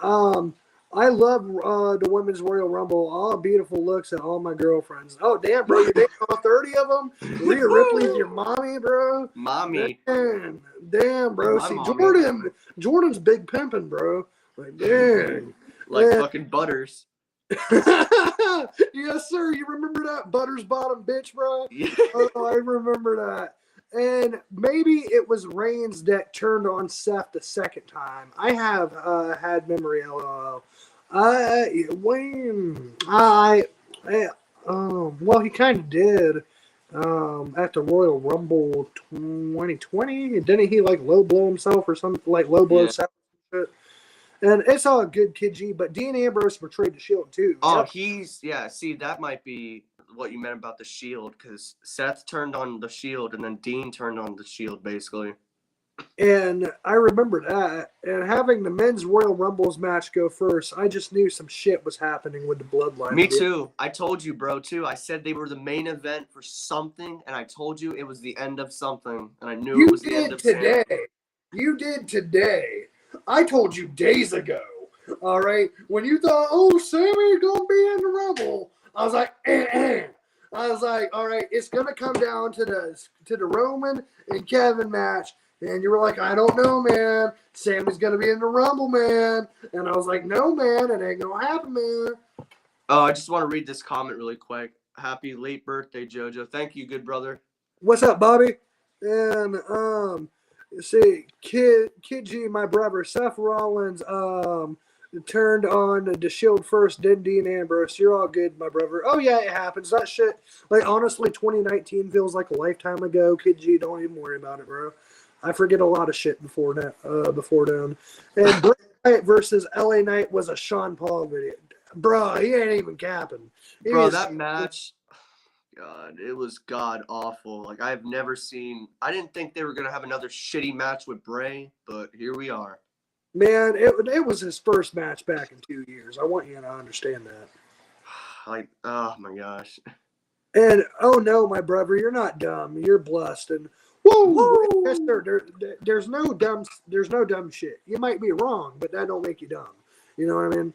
A: I love the women's Royal Rumble. All beautiful looks at all my girlfriends. Oh, damn, bro, you're dating all 30 of them? Rhea Ripley's your mommy, bro?
B: Mommy.
A: Damn, bro.
B: My
A: See,
B: mommy.
A: Jordan's big pimping, bro. Like, dang.
B: Like
A: Yeah.
B: fucking Butters.
A: Yes, sir. You remember that Butters bottom bitch, bro?
B: Yeah.
A: Oh, I remember that. And maybe it was Reigns that turned on Seth the second time. I have had memory, lol. Well, he kind of did at the Royal Rumble 2020. Didn't he like low blow himself or something, like low blow Seth? And it's all good, Kid G, but Dean Ambrose betrayed the Shield too.
B: Oh, see, that might be what you meant about the Shield, because Seth turned on the Shield and then Dean turned on the Shield, basically.
A: And I remember that. And having the men's Royal Rumbles match go first, I just knew some shit was happening with the Bloodline.
B: Me too. I told you, bro, too. I said they were the main event for something, and I told you it was the end of something, and I knew it was the end of
A: today.
B: something.
A: You did today. I told you days ago. All right. When you thought, oh, Sammy gonna be in the Rumble, I was like, I was like, all right, it's gonna come down to the Roman and Kevin match. And you were like, I don't know, man. Sammy's gonna be in the Rumble, man. And I was like, no, man, it ain't gonna happen, man.
B: Oh, I just want to read this comment really quick. Happy late birthday, JoJo. Thank you, good brother.
A: What's up, Bobby? And see, Kid G, my brother, Seth Rollins, turned on the Shield first, then Dean Ambrose. You're all good, my brother. Oh yeah, it happens. That shit, like honestly, 2019 feels like a lifetime ago. Kid G, don't even worry about it, bro. I forget a lot of shit before that. Before then. And Bray Wyatt versus LA Knight was a Sean Paul video, bro. He ain't even capping.
B: Bro, that match. God, it was god awful. Like, I've never seen. I didn't think they were gonna have another shitty match with Bray, but here we are.
A: Man, it was his first match back in 2 years. I want you to understand that.
B: Like, oh my gosh.
A: And oh no, my brother, you're not dumb. You're blessed. And woo, yes, sir. There's no dumb shit. You might be wrong, but that don't make you dumb. You know what I mean?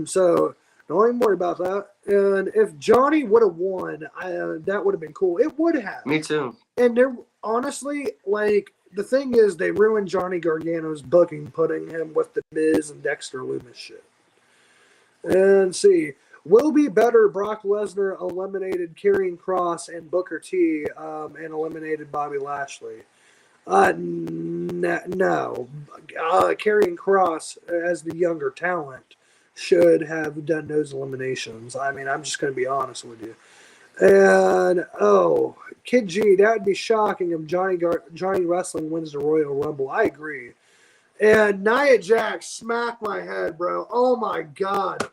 A: So don't even worry about that. And if Johnny would have won, that would have been cool. It would have.
B: Me too.
A: And there, honestly, like the thing is, they ruined Johnny Gargano's booking, putting him with the Miz and Dexter Lumis shit. And see, will be better. Brock Lesnar eliminated Karrion Kross and Booker T, and eliminated Bobby Lashley. No. Karrion Kross, as the younger talent, should have done those eliminations. I mean, I'm just going to be honest with you. And, Kid G, that would be shocking if Johnny Wrestling wins the Royal Rumble. I agree. And Nia Jax smacked my head, bro. Oh, my God.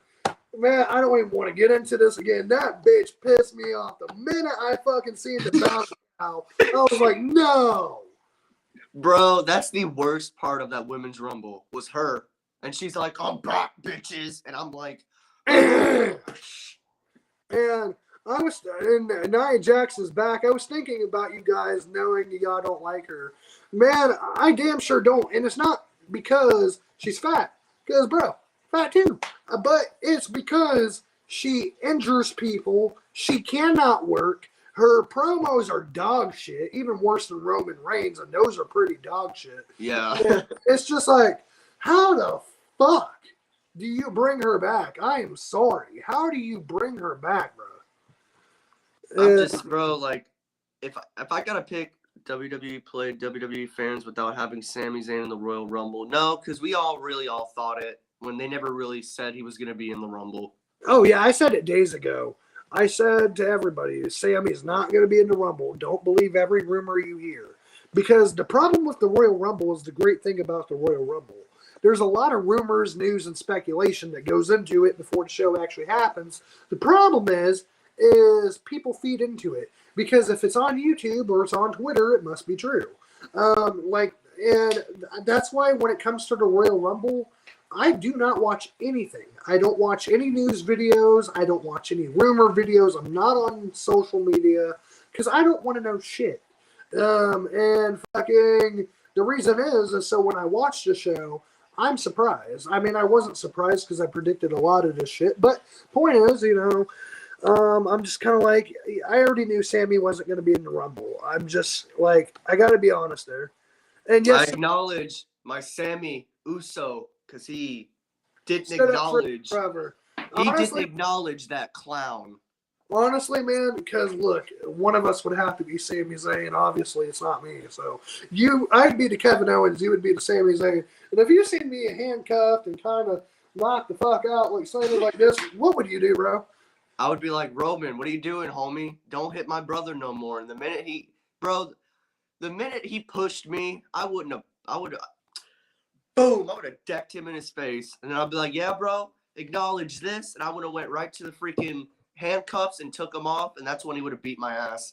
A: Man, I don't even want to get into this again. That bitch pissed me off the minute I fucking seen the bounce out. I was like, no.
B: Bro, that's the worst part of that women's rumble was her. And she's like, I'm back, bitches. And I'm like,
A: And Nia Jax is back. I was thinking about you guys knowing y'all don't like her. Man, I damn sure don't. And it's not because she's fat. Because, bro, fat too. But it's because she injures people. She cannot work. Her promos are dog shit, even worse than Roman Reigns, and those are pretty dog shit.
B: yeah.
A: And it's just like, how the fuck do you bring her back? I am sorry. How do you bring her back, bro?
B: I'm just, bro, like, if I gotta pick WWE play WWE fans without having Sami Zayn in the Royal Rumble, no, because we all thought it when they never really said he was gonna be in the Rumble.
A: Oh yeah, I said it days ago. I said to everybody, Sammy's not going to be in the Rumble. Don't believe every rumor you hear. Because the problem with the Royal Rumble is the great thing about the Royal Rumble. There's a lot of rumors, news, and speculation that goes into it before the show actually happens. The problem is people feed into it. Because if it's on YouTube or it's on Twitter, it must be true. And that's why when it comes to the Royal Rumble, I do not watch anything. I don't watch any news videos. I don't watch any rumor videos. I'm not on social media because I don't want to know shit. And fucking the reason is so when I watched the show, I'm surprised. I mean, I wasn't surprised because I predicted a lot of this shit. But point is, I'm just kind of like, I already knew Sammy wasn't going to be in the Rumble. I'm just like, I got to be honest there. And
B: I
A: yes,
B: acknowledge my Sammy Uso because he didn't
A: stood up for
B: acknowledge.
A: forever.
B: He didn't
A: Honestly,
B: acknowledge that clown.
A: honestly, man, because look, one of us would have to be Sami Zayn. Obviously, it's not me. So I'd be the Kevin Owens. You would be the Sami Zayn. And if you seen me handcuffed and kind of knocked the fuck out, like something like this, what would you do, bro?
B: I would be like, Roman, what are you doing, homie? Don't hit my brother no more. And the minute he pushed me, I would have, boom, I would have decked him in his face. And then I'd be like, yeah, bro, acknowledge this. And I would have went right to the freaking handcuffs and took them off. And that's when he would have beat my ass.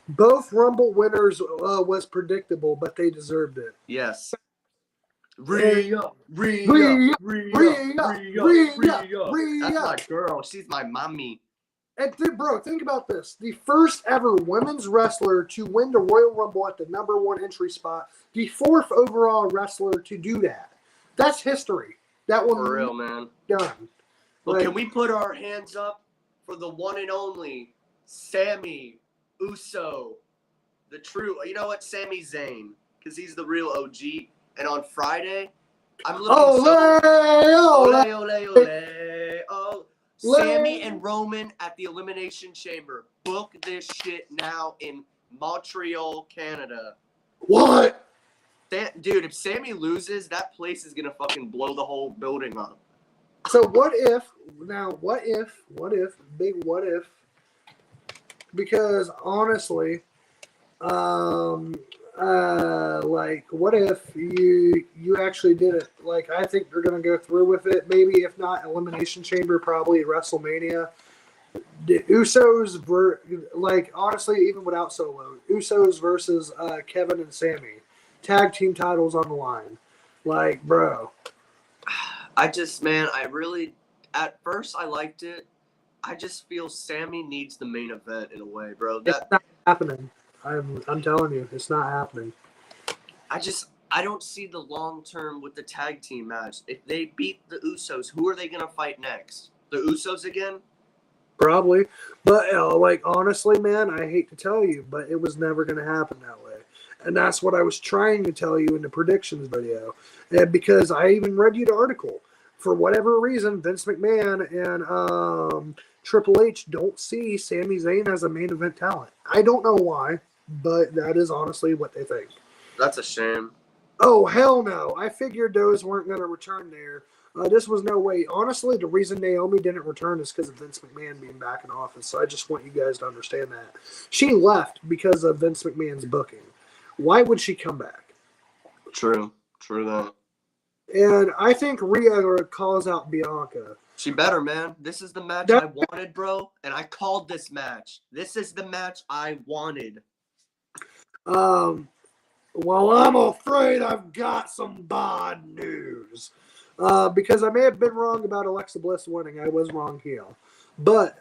A: Both Rumble winners was predictable, but they deserved it.
B: Yes.
A: Rhea.
B: That's my girl. She's my mommy.
A: And bro, think about this. The first ever women's wrestler to win the Royal Rumble at the number 1 entry spot. The 4th overall wrestler to do that. That's history. That one
B: For real, man.
A: done.
B: Well,
A: Like,
B: can we put our hands up for the one and only Sammy Uso? The true, you know what? Sami Zayn. Because he's the real OG. And on Friday, I'm looking Sammy and Roman at the Elimination Chamber. Book this shit now in Montreal, Canada.
A: what?
B: Dude, if Sammy loses, that place is going to fucking blow the whole building up.
A: So what if, big what if, because honestly, like, what if you actually did it? Like, I think they're going to go through with it. Maybe if not Elimination Chamber, probably WrestleMania. The Usos were, like, honestly, even without Solo, Usos versus Kevin and Sammy. Tag team titles on the line. Like, bro.
B: At first I liked it. I just feel Sammy needs the main event in a way, bro.
A: It's not happening. I'm telling you, it's not happening.
B: I don't see the long term with the tag team match. If they beat the Usos, who are they gonna fight next? The Usos again?
A: Probably. But, like, honestly, man, I hate to tell you, but it was never going to happen that way. And that's what I was trying to tell you in the predictions video. And because I even read you the article. For whatever reason, Vince McMahon and Triple H don't see Sami Zayn as a main event talent. I don't know why, but that is honestly what they think.
B: That's a shame.
A: Oh, hell no. I figured those weren't going to return there. This was no way. Honestly, the reason Naomi didn't return is because of Vince McMahon being back in office. So I just want you guys to understand that. She left because of Vince McMahon's booking. Why would she come back?
B: True that.
A: And I think Rhea calls out Bianca.
B: She better, man. This is the match I wanted, bro. And I called this match. This is the match I wanted.
A: Well, I'm afraid I've got some bad news. Because I may have been wrong about Alexa Bliss winning. I was wrong here. But,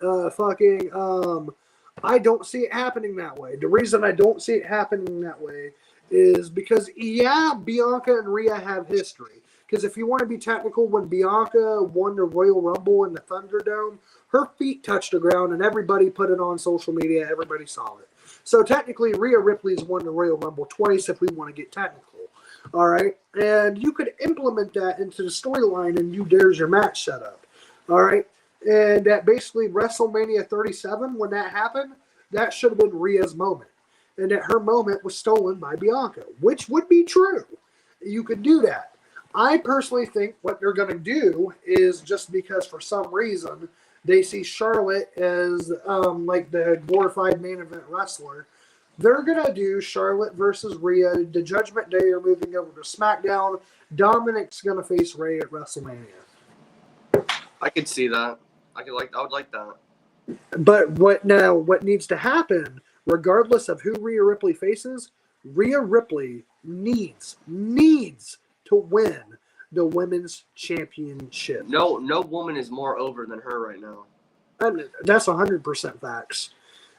A: I don't see it happening that way. The reason I don't see it happening that way is because, yeah, Bianca and Rhea have history. Because if you want to be technical, when Bianca won the Royal Rumble in the Thunderdome, her feet touched the ground and everybody put it on social media. Everybody saw it. So technically, Rhea Ripley's won the Royal Rumble twice if we want to get technical. All right? And you could implement that into the storyline and there's your match setup. All right? And that basically WrestleMania 37, when that happened, that should have been Rhea's moment. And that her moment was stolen by Bianca, which would be true. You could do that. I personally think what they're going to do is just because for some reason they see Charlotte as like the glorified main event wrestler, they're going to do Charlotte versus Rhea. The Judgment Day are moving over to SmackDown. Dominic's going to face Ray at WrestleMania.
B: I could see that. I would like that.
A: But what needs to happen, regardless of who Rhea Ripley faces, Rhea Ripley needs to win the women's championship.
B: No woman is more over than her right now.
A: And that's 100% facts.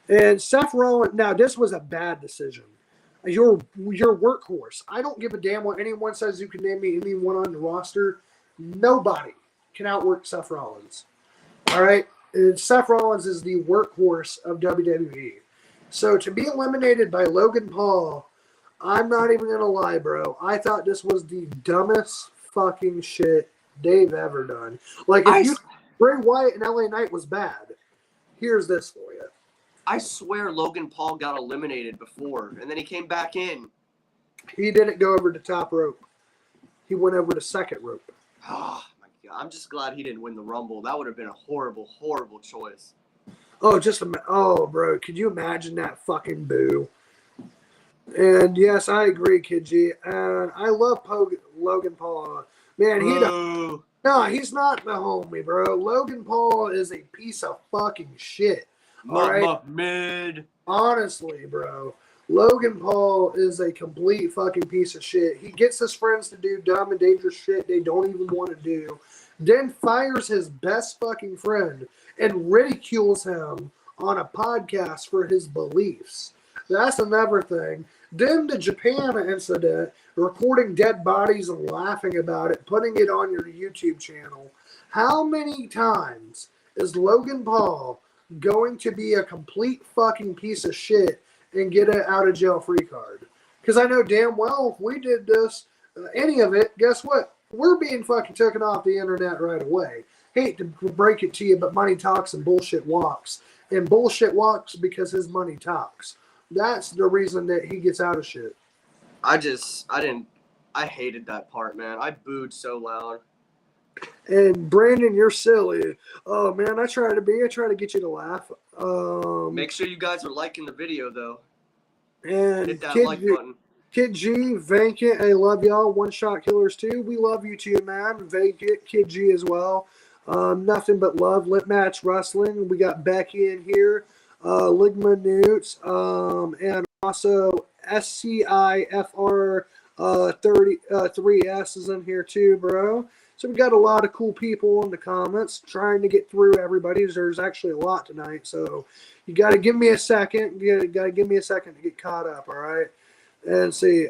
A: And Seth Rollins, now this was a bad decision. Your workhorse. I don't give a damn what anyone says. You can name me anyone on the roster. Nobody can outwork Seth Rollins. All right, and Seth Rollins is the workhorse of WWE. So to be eliminated by Logan Paul, I'm not even gonna lie, bro. I thought this was the dumbest fucking shit they've ever done. Like if Bray Wyatt and LA Knight was bad, here's this for you.
B: I swear Logan Paul got eliminated before, and then he came back in.
A: He didn't go over the top rope. He went over the second rope.
B: Oh, my God. I'm just glad he didn't win the Rumble. That would have been a horrible, horrible choice.
A: Oh, bro. Could you imagine that fucking boo? And yes, I agree, Kid G. And I love Logan Paul. Man, he's not the homie, bro. Logan Paul is a piece of fucking shit. All right?
B: Mid.
A: Honestly, bro. Logan Paul is a complete fucking piece of shit. He gets his friends to do dumb and dangerous shit they don't even want to do, then fires his best fucking friend and ridicules him on a podcast for his beliefs. That's another thing. Then the Japan incident, recording dead bodies and laughing about it, putting it on your YouTube channel. How many times is Logan Paul going to be a complete fucking piece of shit and get an out of jail free card? Because I know damn well if we did this, any of it, guess what? We're being fucking taken off the internet right away. Hate to break it to you, but money talks and bullshit walks. And bullshit walks because his money talks. That's the reason that he gets out of shit.
B: I hated that part, man. I booed so loud.
A: And Brandon, you're silly. Oh man, I try to get you to laugh.
B: Make sure you guys are liking the video though.
A: And
B: hit that like button.
A: Kid G, Vacant, I love y'all. One Shot Killers too. We love you too, man. Vacant, Kid G as well. Nothing but love. Lit Match Wrestling. We got Becky in here. Ligma Newts. And also SCIFR 3S is in here too, bro. So we got a lot of cool people in the comments trying to get through everybody. There's actually a lot tonight, so you got to give me a second. You got to give me a second to get caught up, all right? And see,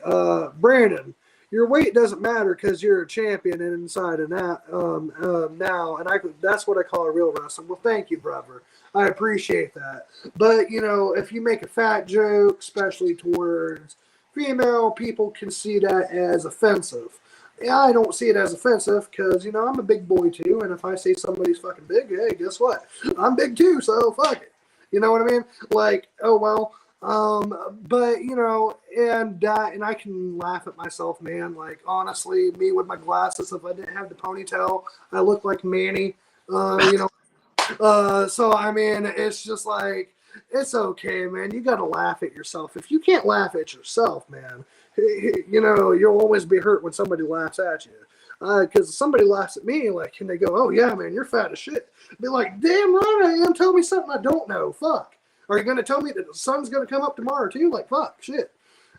A: Brandon, your weight doesn't matter because you're a champion and inside and out now, and that's what I call a real wrestler. Well, thank you, brother. I appreciate that. But, you know, if you make a fat joke, especially towards female, people can see that as offensive. Yeah, I don't see it as offensive because, you know, I'm a big boy too, and if I say somebody's fucking big, hey, guess what? I'm big too, so fuck it. You know what I mean? Like, oh well. But you know, and I can laugh at myself, man. Like honestly, me with my glasses, if I didn't have the ponytail, I look like Manny. You know. So I mean, it's just like it's okay, man. You gotta laugh at yourself. If you can't laugh at yourself, man, you know you'll always be hurt when somebody laughs at you. Because somebody laughs at me, like, and they go, "Oh yeah, man, you're fat as shit." I'd be like, "Damn right I am. Tell me something I don't know. Fuck." Are you going to tell me that the sun's going to come up tomorrow too? Like, fuck, shit.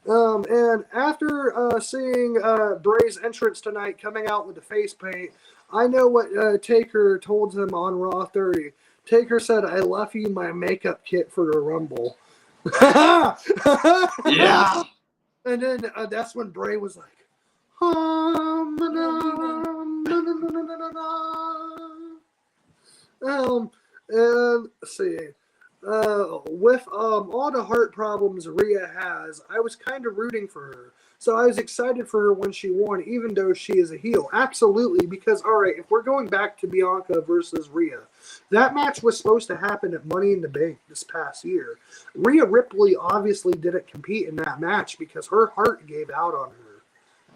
A: And after seeing Bray's entrance tonight coming out with the face paint, I know what Taker told him on Raw 30. Taker said, "I left you my makeup kit for the Rumble."
B: Yeah.
A: And then that's when Bray was like, and let's see. With all the heart problems Rhea has, I was kind of rooting for her. So I was excited for her when she won, even though she is a heel. Absolutely, because, all right, if we're going back to Bianca versus Rhea, that match was supposed to happen at Money in the Bank this past year. Rhea Ripley obviously didn't compete in that match because her heart gave out on her.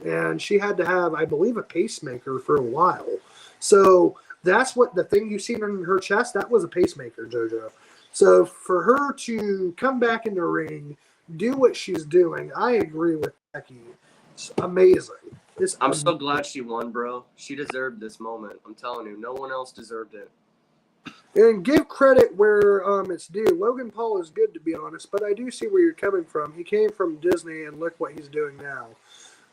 A: And she had to have, I believe, a pacemaker for a while. So that's what the thing you seen in her chest, that was a pacemaker, JoJo. So for her to come back in the ring, do what she's doing, I agree with Becky. It's amazing.
B: I'm so glad she won, bro. She deserved this moment. I'm telling you, no one else deserved it.
A: And give credit where it's due. Logan Paul is good, to be honest, but I do see where you're coming from. He came from Disney, and look what he's doing now.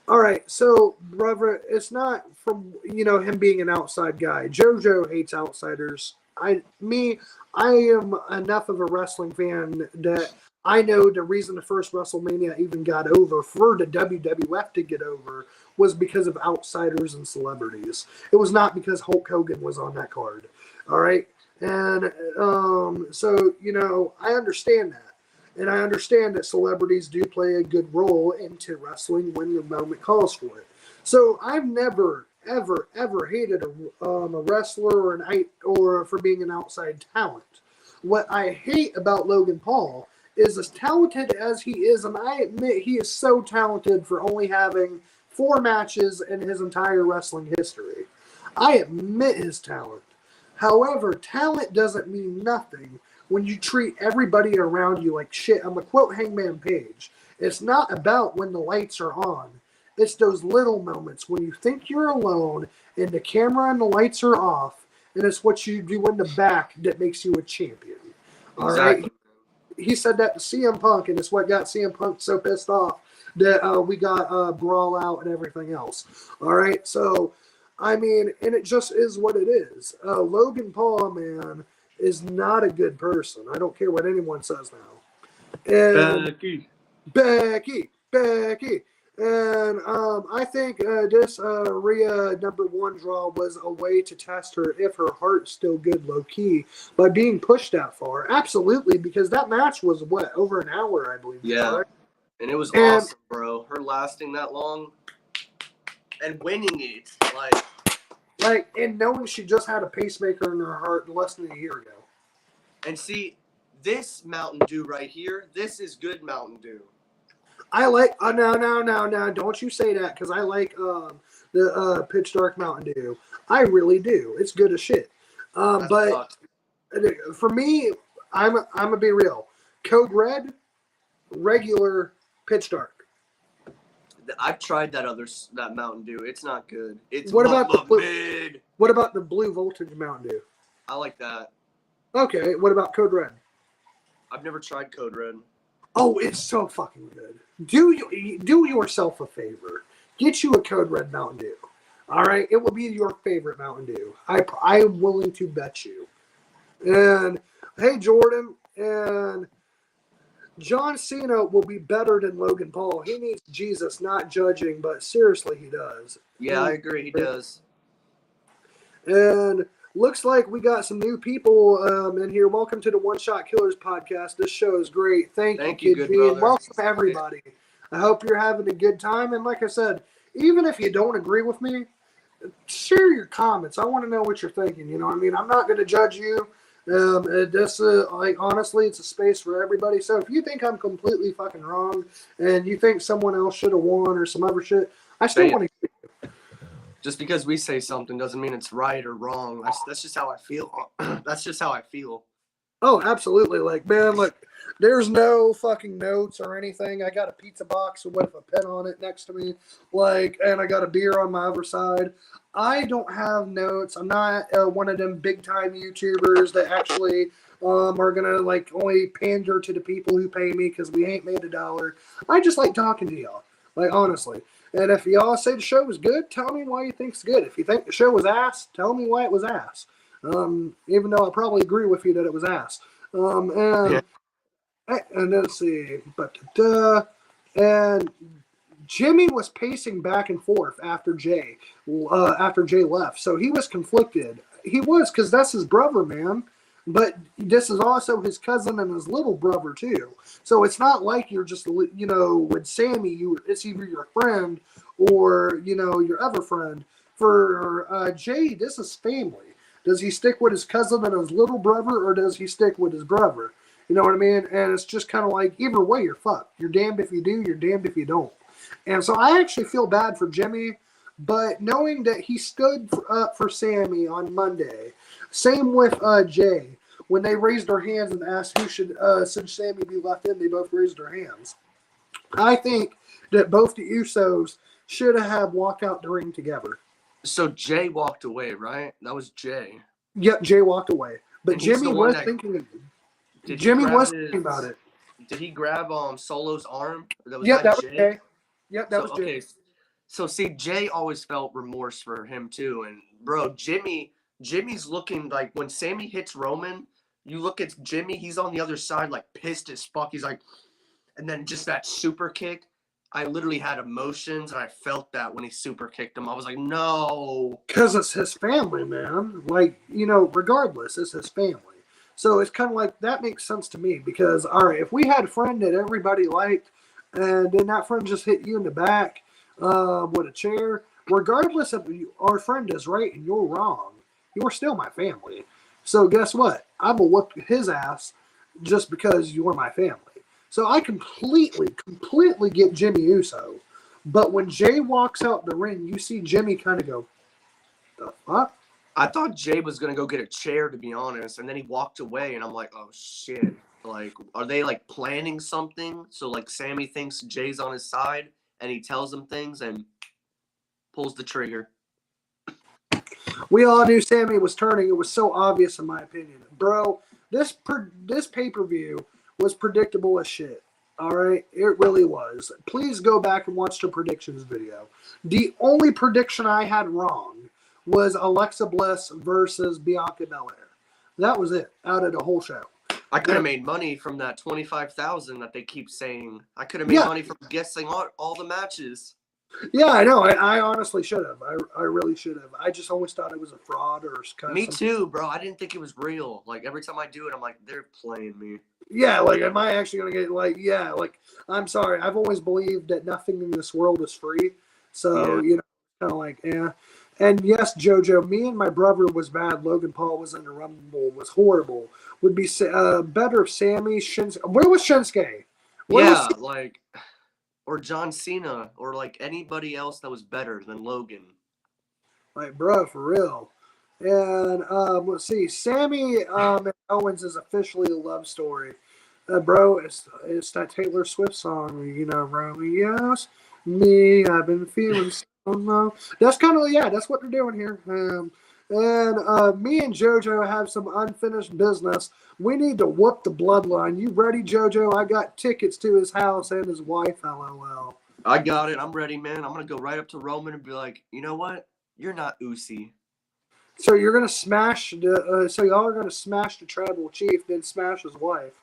A: All right, so, brother, it's not from, you know, him being an outside guy. JoJo hates outsiders. I am enough of a wrestling fan that I know the reason the first WrestleMania even got over for the WWF to get over was because of outsiders and celebrities. It was not because Hulk Hogan was on that card. All right. And so, I understand that. And I understand that celebrities do play a good role into wrestling when the moment calls for it. So I've never, ever, ever hated a wrestler or for being an outside talent. What I hate about Logan Paul is as talented as he is, and I admit he is so talented for only having 4 matches in his entire wrestling history. I admit his talent. However, talent doesn't mean nothing when you treat everybody around you like shit. I'm going to quote Hangman Page. It's not about when the lights are on. It's those little moments when you think you're alone and the camera and the lights are off, and it's what you do in the back that makes you a champion. All
B: Exactly.
A: right? He said that to CM Punk, and it's what got CM Punk so pissed off that we got Brawl Out and everything else. All right? So, and it just is what it is. Logan Paul, man, is not a good person. I don't care what anyone says now. And Becky. And I think this Rhea #1 draw was a way to test her if her heart's still good low key by being pushed that far. Absolutely, because that match was over an hour, I believe.
B: Yeah,
A: right?
B: and it was awesome, bro. Her lasting that long and winning it,
A: and knowing she just had a pacemaker in her heart less than a year ago.
B: And see, this Mountain Dew right here, this is good Mountain Dew.
A: I like no, don't you say that, because I like the Pitch Dark Mountain Dew. I really do. It's good as shit. But for me, I'm gonna be real. Code Red, regular Pitch Dark.
B: I've tried that Mountain Dew. It's not good. It's
A: What about the blue,
B: mid.
A: What about the Blue Voltage Mountain Dew?
B: I like that.
A: Okay, what about Code Red?
B: I've never tried Code Red.
A: Oh, it's so fucking good. Do yourself a favor. Get you a Code Red Mountain Dew. All right, it will be your favorite Mountain Dew. I'm willing to bet you. And hey, Jordan, and John Cena will be better than Logan Paul. He needs Jesus, not judging, but seriously, he does.
B: Yeah, I agree. He does.
A: And looks like we got some new people in here. Welcome to the One Shot Killers podcast. This show is great. Thank you, Kid G, and welcome everybody. I hope you're having a good time. And like I said, even if you don't agree with me, share your comments. I want to know what you're thinking. You know what I mean? I'm not going to judge you. Honestly, it's a space for everybody. So if you think I'm completely fucking wrong and you think someone else should have won or some other shit, I still want to.
B: Just because we say something doesn't mean it's right or wrong. That's just how I feel. That's just how I feel.
A: Oh, absolutely. Look, there's no fucking notes or anything. I got a pizza box with a pen on it next to me, and I got a beer on my other side. I don't have notes. I'm not one of them big time YouTubers that actually are gonna only pander to the people who pay me because we ain't made $1. I just like talking to y'all, honestly. And if y'all say the show was good, tell me why you think it's good. If you think the show was ass, tell me why it was ass. Even though I probably agree with you that it was ass. And let's see. And Jimmy was pacing back and forth after Jay left. So he was conflicted. He was, because that's his brother, man. But this is also his cousin and his little brother, too. So it's not like you're just, with Sammy, it's either your friend or, your other friend. For Jay, this is family. Does he stick with his cousin and his little brother, or does he stick with his brother? You know what I mean? And it's just kind of like, either way, you're fucked. You're damned if you do, you're damned if you don't. And so I actually feel bad for Jimmy, but knowing that he stood up for Sammy on Monday, same with Jay. When they raised their hands and asked who should Sammy be left in, they both raised their hands. I think that both the Usos should have walked out the ring together.
B: So Jay walked away, right? That was Jay.
A: Yep, Jay walked away. But Jimmy was thinking about it.
B: Did he grab Solo's arm?
A: That was Jay. Yep, that was Jay.
B: Okay. So see, Jay always felt remorse for him too. And bro, Jimmy Jimmy's looking like when Sammy hits Roman, you look at Jimmy, he's on the other side, like pissed as fuck. He's like, and then just that super kick. I literally had emotions, and I felt that when he super kicked him. I was like, no.
A: Because it's his family, man. Like, regardless, it's his family. So it's kind of like, that makes sense to me because, all right, if we had a friend that everybody liked and then that friend just hit you in the back with a chair, regardless of our friend is right and you're wrong, you're still my family. So guess what? I'm going to whoop his ass just because you're my family. So I completely get Jimmy Uso. But when Jay walks out the ring, you see Jimmy kind of go, the fuck?
B: I thought Jay was going to go get a chair, to be honest. And then he walked away, and I'm like, oh, shit. Like, are they, like, planning something? So, like, Sammy thinks Jay's on his side, and he tells him things and pulls the trigger.
A: We all knew Sammy was turning. It was so obvious, in my opinion. Bro, this pay-per-view was predictable as shit. All right? It really was. Please go back and watch the predictions video. The only prediction I had wrong was Alexa Bliss versus Bianca Belair. That was it out of the whole show.
B: I could have made money from that $25,000 that they keep saying. I could have made money from guessing all the matches.
A: Yeah, I know. I honestly should have. I really should have. I just always thought it was a fraud or kind of.
B: Me too, bro. I didn't think it was real. Like every time I do it, I'm like, they're playing me.
A: Yeah, like, am I actually gonna get I'm sorry. I've always believed that nothing in this world is free. So kind of like, yeah. And yes, JoJo, me and my brother was bad. Logan Paul was in the Rumble, was horrible. Would be better if Sammy, Shinsuke. Where was Shinsuke?
B: Or John Cena, or like anybody else that was better than Logan.
A: Like, bro, for real. And let's see, Sammy and Owens is officially a love story. Bro, it's that Taylor Swift song, Romeo's me, I've been feeling so low. That's kind of, that's what they're doing here. And me and JoJo have some unfinished business. We need to whoop the bloodline. You ready, JoJo? I got tickets to his house and his wife, LOL.
B: I got it. I'm ready, man. I'm going to go right up to Roman and be like, you know what? You're not Usi.
A: So you're going to smash so y'all are going to smash the tribal chief, then smash his wife.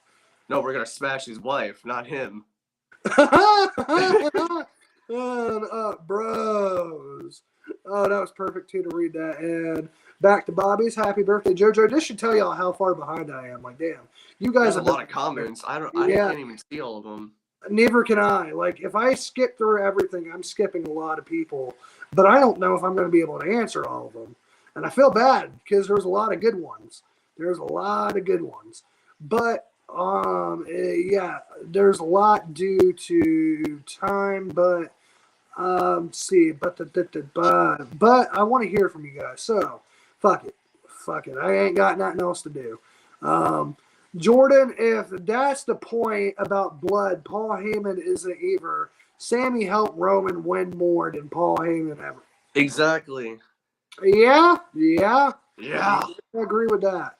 B: No, we're going to smash his wife, not him.
A: And bros. Oh, that was perfect too to read that. And back to Bobby's happy birthday, JoJo. This should tell y'all how far behind I am. Like, damn, you guys
B: have a lot of comments. I can't even see all of them.
A: Neither can I. Like, if I skip through everything, I'm skipping a lot of people. But I don't know if I'm going to be able to answer all of them. And I feel bad because there's a lot of good ones. But there's a lot due to time. But but I want to hear from you guys. So fuck it. I ain't got nothing else to do. Jordan, if that's the point about blood, Paul Heyman isn't either. Sammy helped Roman win more than Paul Heyman ever.
B: Exactly.
A: Yeah.
B: I
A: agree with that.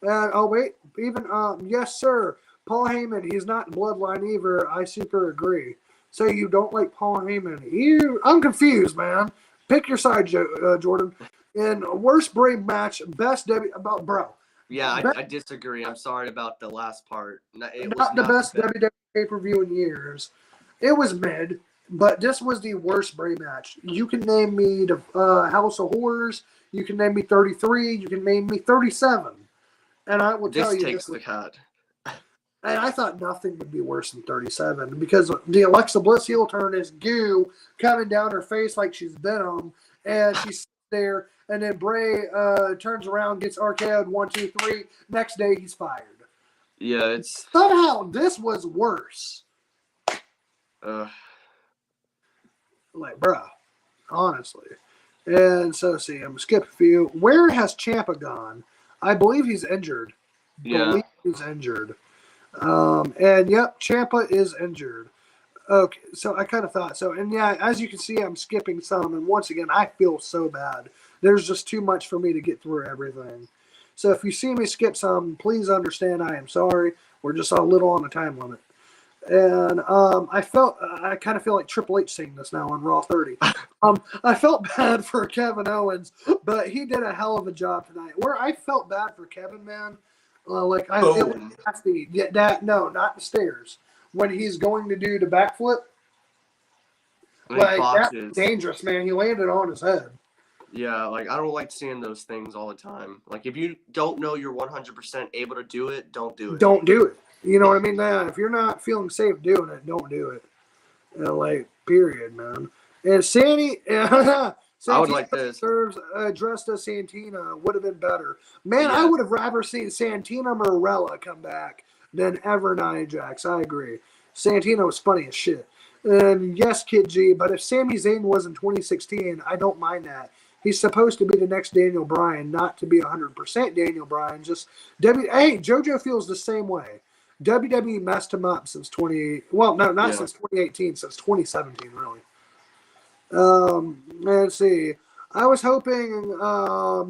A: And yes, sir. Paul Heyman, he's not in bloodline either. I super agree. So you don't like Paul Heyman? I'm confused, man. Pick your side, Jordan. In worst brave match, best debut about bro.
B: Yeah, I disagree. I'm sorry about the last part. It
A: not the best WWE pay-per-view in years. It was mid, but this was the worst Bray match. You can name me the House of Horrors. You can name me 33. You can name me 37. And I will tell you
B: this takes the cut.
A: And I thought nothing would be worse than 37 because the Alexa Bliss heel turn is goo coming down her face like she's Venom, and she's there. And then Bray turns around, gets RKO'd 1, 2, 3. Next day, he's fired.
B: Yeah, it's
A: somehow this was worse. Like, bruh, honestly. And so, see, I'm gonna skip a few. Where has Ciampa gone? I believe he's injured.
B: Yeah.
A: He's injured. And yep, Ciampa is injured. Okay, so I kind of thought so. And yeah, as you can see, I'm skipping some. And once again, I feel so bad. There's just too much for me to get through everything. So if you see me skip some, please understand I am sorry. We're just a little on the time limit. And I kind of feel like Triple H saying this now on Raw 30. I felt bad for Kevin Owens, but he did a hell of a job tonight. Where I felt bad for Kevin, man, it was nasty. No, not the stairs. When he's going to do the backflip, that's dangerous, man. He landed on his head.
B: Yeah, like I don't like seeing those things all the time. Like if you don't know you're 100% able to do it, don't do it.
A: Don't do it. You know what I mean? If you're not feeling safe doing it, don't do it. Period, man. And I
B: would like this.
A: Serves dressed as Santina would have been better. Man, I would have rather seen Santina Morella come back than ever Nia Jax. I agree. Santina was funny as shit. And yes, Kid G, but if Sami Zayn was in 2016, I don't mind that. He's supposed to be the next Daniel Bryan, not to be 100% Daniel Bryan. Hey, JoJo feels the same way. WWE messed him up since since 2018, since 2017, really. Let's see. I was hoping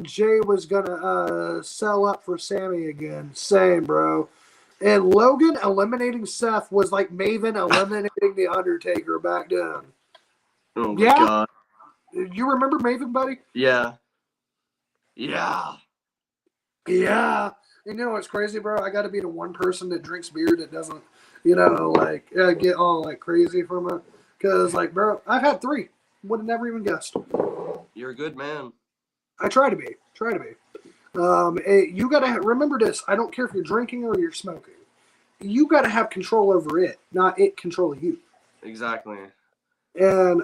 A: Jay was gonna sell up for Sammy again. Same, bro. And Logan eliminating Seth was like Maven eliminating the Undertaker back then.
B: Oh my god.
A: You remember Maven, buddy?
B: Yeah.
A: And you know what's crazy, bro? I got to be the one person that drinks beer that doesn't, get all like crazy from it. Because, bro, I've had 3. Would have never even guessed.
B: You're a good man.
A: I try to be. You got to remember this. I don't care if you're drinking or you're smoking. You got to have control over it, not it controlling you.
B: Exactly.
A: And,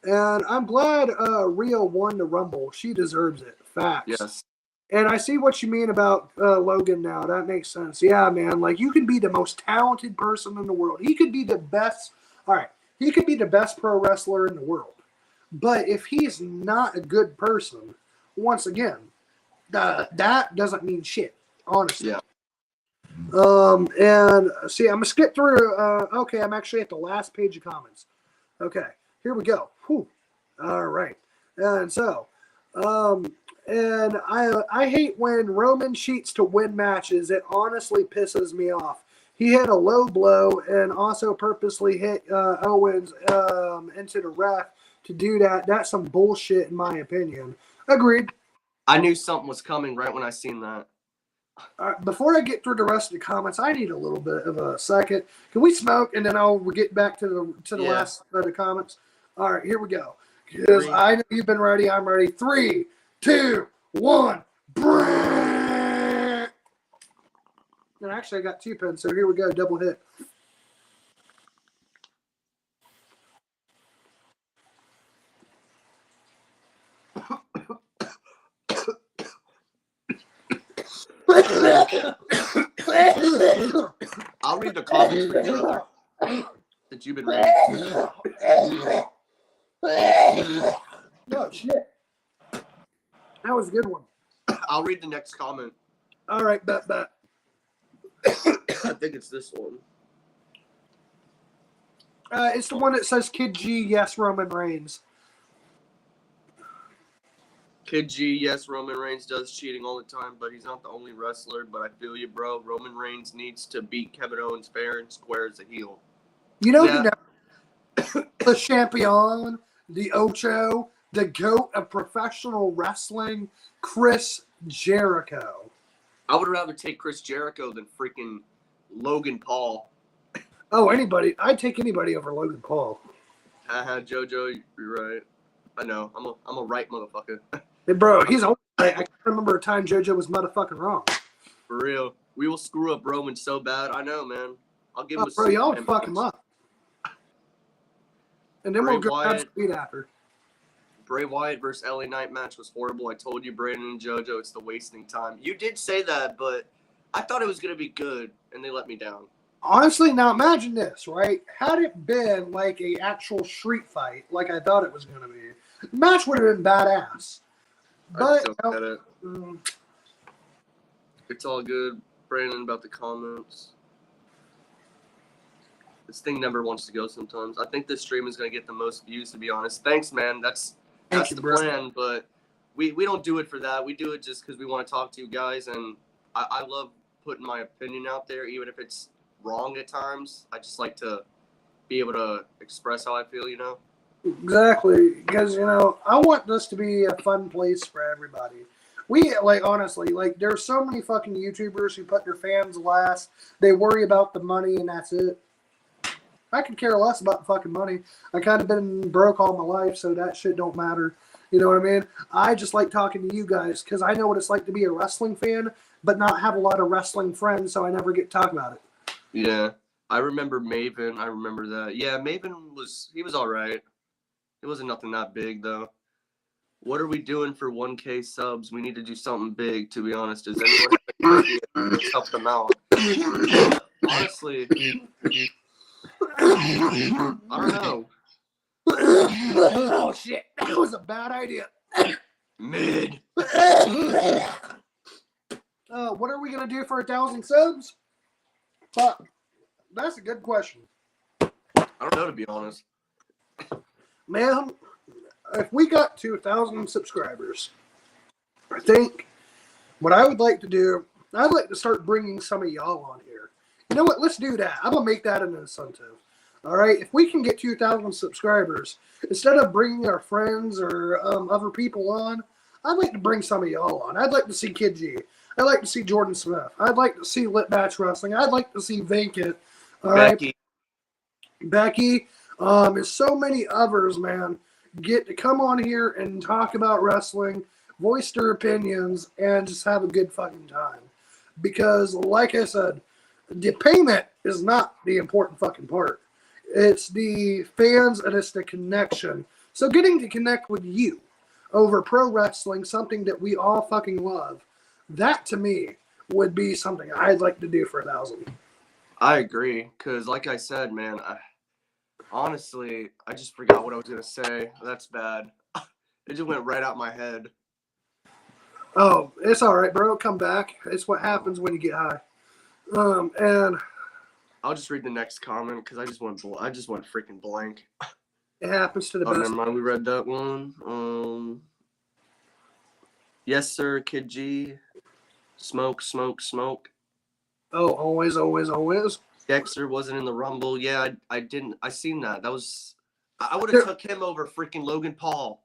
A: and I'm glad Rhea won the Rumble. She deserves it. Facts.
B: Yes.
A: And I see what you mean about Logan now. That makes sense. Yeah, man. Like, you can be the most talented person in the world. He could be the best. All right. He could be the best pro wrestler in the world. But if he's not a good person, once again, that doesn't mean shit, honestly.
B: Yeah.
A: And see, I'm going to skip through. Okay, I'm actually at the last page of comments. Okay, here we go. Whew. All right. And so, and I hate when Roman cheats to win matches. It honestly pisses me off. He hit a low blow and also purposely hit Owens into the ref to do that. That's some bullshit, in my opinion. Agreed.
B: I knew something was coming right when I seen that.
A: Before I get through the rest of the comments, I need a little bit of a second. Can we smoke and then I'll get back to the last of the comments? All right, here we go. Because I know you've been ready. I'm ready. 3, 2, 1. And actually, I got 2 pins, so here we go. Double hit.
B: I'll read the comments for you, brother, since you've been reading.
A: Oh, shit. That was a good one.
B: I'll read the next comment.
A: All right, bet.
B: I think it's this one.
A: It's the one that says Kid G, yes, Roman Reigns.
B: Kid G, yes, Roman Reigns does cheating all the time, but he's not the only wrestler. But I feel you, bro. Roman Reigns needs to beat Kevin Owens fair and square as a heel.
A: The champion, the Ocho, the GOAT of professional wrestling, Chris Jericho.
B: I would rather take Chris Jericho than freaking Logan Paul.
A: Oh, anybody. I'd take anybody over Logan Paul.
B: JoJo, you're right. I know. I'm a right motherfucker.
A: Hey, bro, he's old. I can't remember a time JoJo was motherfucking wrong.
B: For real. We will screw up Roman so bad. I know, man. I'll give him a
A: bro, y'all would fuck him up. And then we'll go down speed after.
B: Bray Wyatt versus LA Knight match was horrible. I told you, Brandon and JoJo, it's the wasting time. You did say that, but I thought it was going to be good, and they let me down.
A: Honestly, now imagine this, right? Had it been like a actual street fight, like I thought it was going to be, the match would have been badass. But
B: it's all good, Brandon, about the comments. This thing never wants to go sometimes. I think this stream is going to get the most views, to be honest. Thanks, man. That's the plan, but we don't do it for that. We do it just because we want to talk to you guys, and I love putting my opinion out there, even if it's wrong at times. I just like to be able to express how I feel, you know?
A: Exactly, because I want this to be a fun place for everybody. We honestly, there's so many fucking YouTubers who put their fans last. They worry about the money and that's it. I could care less about the fucking money. I kind of been broke all my life, so that shit don't matter. You know what I mean? I just like talking to you guys because I know what it's like to be a wrestling fan, but not have a lot of wrestling friends, so I never get to talk about it.
B: Yeah, I remember Maven. I remember that. Yeah, Maven was all right. It wasn't nothing that big though. What are we doing for 1K subs? We need to do something big, to be honest. Does anyone have any idea? Let's help them out. Honestly, I don't know.
A: Oh shit, that was a bad idea.
B: Mid.
A: What are we gonna do for 1,000 subs? Fuck, that's a good question.
B: I don't know, to be honest.
A: Man, if we got to 1,000 subscribers, I think what I would like to do, I'd like to start bringing some of y'all on here. You know what? Let's do that. I'm gonna make that an incentive. All right, if we can get 2,000 subscribers, instead of bringing our friends or other people on, I'd like to bring some of y'all on. I'd like to see Kid G. I'd like to see Jordan Smith. I'd like to see Lit Batch Wrestling. I'd like to see Venkit. All
B: Becky.
A: right, Becky. And so many others, man, get to come on here and talk about wrestling, voice their opinions, and just have a good fucking time. Because, like I said, the payment is not the important fucking part. It's the fans and it's the connection. So getting to connect with you over pro wrestling, something that we all fucking love, that to me would be something I'd like to do for 1,000.
B: I agree, because like I said, man, honestly, I just forgot what I was going to say. That's bad. It just went right out my head.
A: Oh, it's all right, bro. Come back. It's what happens when you get high. And
B: I'll just read the next comment because I just went freaking blank.
A: it happens to the
B: Oh,
A: best.
B: never mind. We read that one. Yes, sir, Kid G. Smoke, smoke, smoke.
A: Oh, always, always, always.
B: Dexter wasn't in the Rumble. Yeah, I didn't. I seen that. That was. I would have took him over freaking Logan Paul.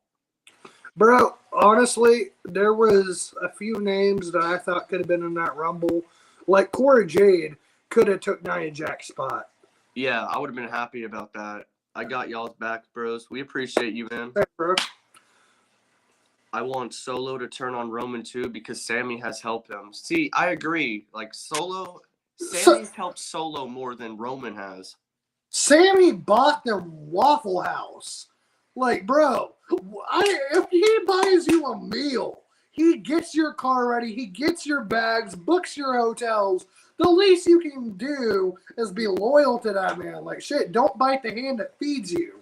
A: Bro, honestly, there was a few names that I thought could have been in that Rumble. Like Cora Jade could have took Nia Jax's spot.
B: Yeah, I would have been happy about that. I got y'all's back, bros. We appreciate you, man.
A: Hey, bro.
B: I want Solo to turn on Roman too because Sammy has helped him. See, I agree. Like Sammy's helped Solo more than Roman has.
A: Sammy bought the Waffle House. Like, bro, if he buys you a meal, he gets your car ready, he gets your bags, books your hotels. The least you can do is be loyal to that man. Like, shit, don't bite the hand that feeds you.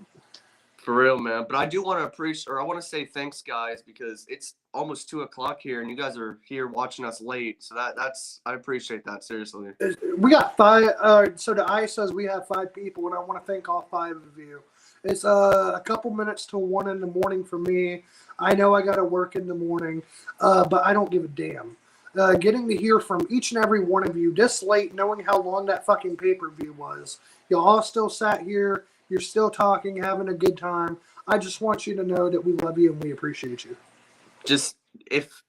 B: For real, man. But I do want to appreciate, or I want to say thanks, guys, because it's almost 2:00 here, and you guys are here watching us late. So I appreciate that, seriously.
A: We got 5. So the I says we have 5 people, and I want to thank all 5 of you. It's a couple minutes till 1 in the morning for me. I know I got to work in the morning, but I don't give a damn. Getting to hear from each and every one of you this late, knowing how long that fucking pay-per-view was. You all still sat here. You're still talking, having a good time. I just want you to know that we love you and we appreciate you.
B: Just if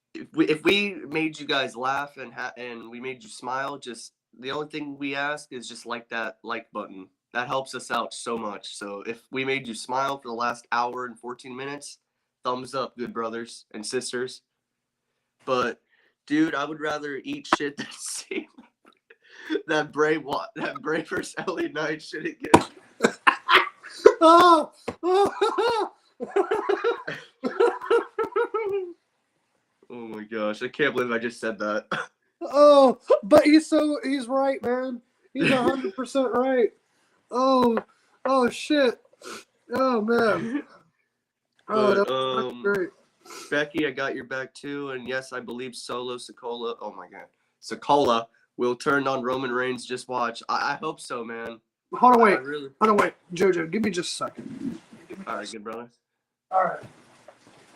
B: we made you guys laugh and we made you smile, just the only thing we ask is just like that like button. That helps us out so much. So if we made you smile for the last hour and 14 minutes, thumbs up, good brothers and sisters. But dude, I would rather eat shit than see that Bray versus LA Knight shit again.
A: Oh!
B: Oh my gosh, I can't believe I just said that.
A: Oh, but he's right, man. He's 100% right. Oh shit. Oh man. Oh, that's great.
B: Becky, I got your back too, and yes, I believe Sikoa. Oh my god, Sikoa will turn on Roman Reigns. Just watch. I hope so, man.
A: Hold on, wait. Jojo, give me just a second.
B: All right, good brother.
A: All right.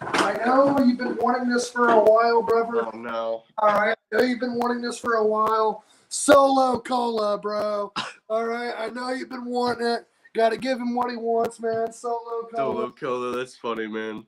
A: I know you've been wanting this for a while, brother.
B: Oh no.
A: All right, I know you've been wanting this for a while. Solo Cola, bro. All right, I know you've been wanting it. Got to give him what he wants, man. Solo Cola.
B: Solo Cola, that's funny, man.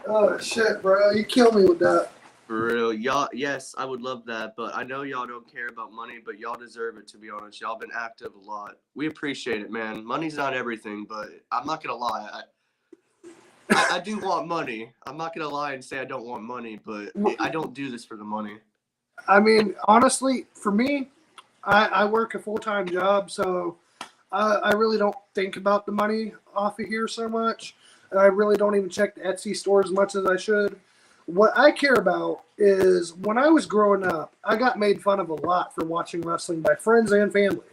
A: Oh shit, bro, you kill me with that.
B: For real, y'all. Yes, I would love that, but I know y'all don't care about money, but y'all deserve it. To be honest, y'all been active a lot. We appreciate it, man. Money's not everything, but I'm not gonna lie. I do want money. I'm not gonna lie and say I don't want money, but I don't do this for the money.
A: I mean, honestly, for me, I work a full-time job, so I really don't think about the money off of here so much. I really don't even check the Etsy store as much as I should. What I care about is when I was growing up, I got made fun of a lot for watching wrestling by friends and family.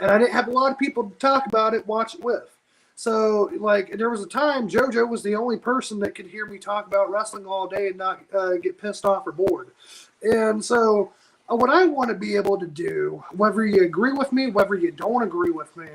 A: And I didn't have a lot of people to talk about it, watch it with. So, like, there was a time JoJo was the only person that could hear me talk about wrestling all day and not get pissed off or bored. And so, what I want to be able to do, whether you agree with me, whether you don't agree with me,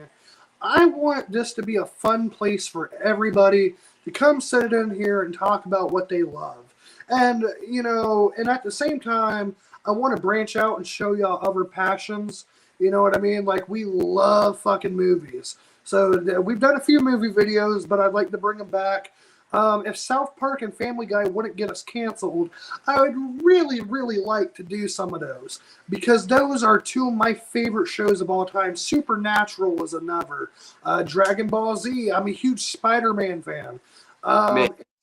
A: I want this to be a fun place for everybody to come sit in here and talk about what they love. And, you know, and at the same time, I want to branch out and show y'all other passions. You know what I mean? Like, we love fucking movies. So we've done a few movie videos, but I'd like to bring them back. If South Park and Family Guy wouldn't get us canceled, I would really, really like to do some of those. Because those are two of my favorite shows of all time. Supernatural was another. Dragon Ball Z. I'm a huge Spider-Man fan.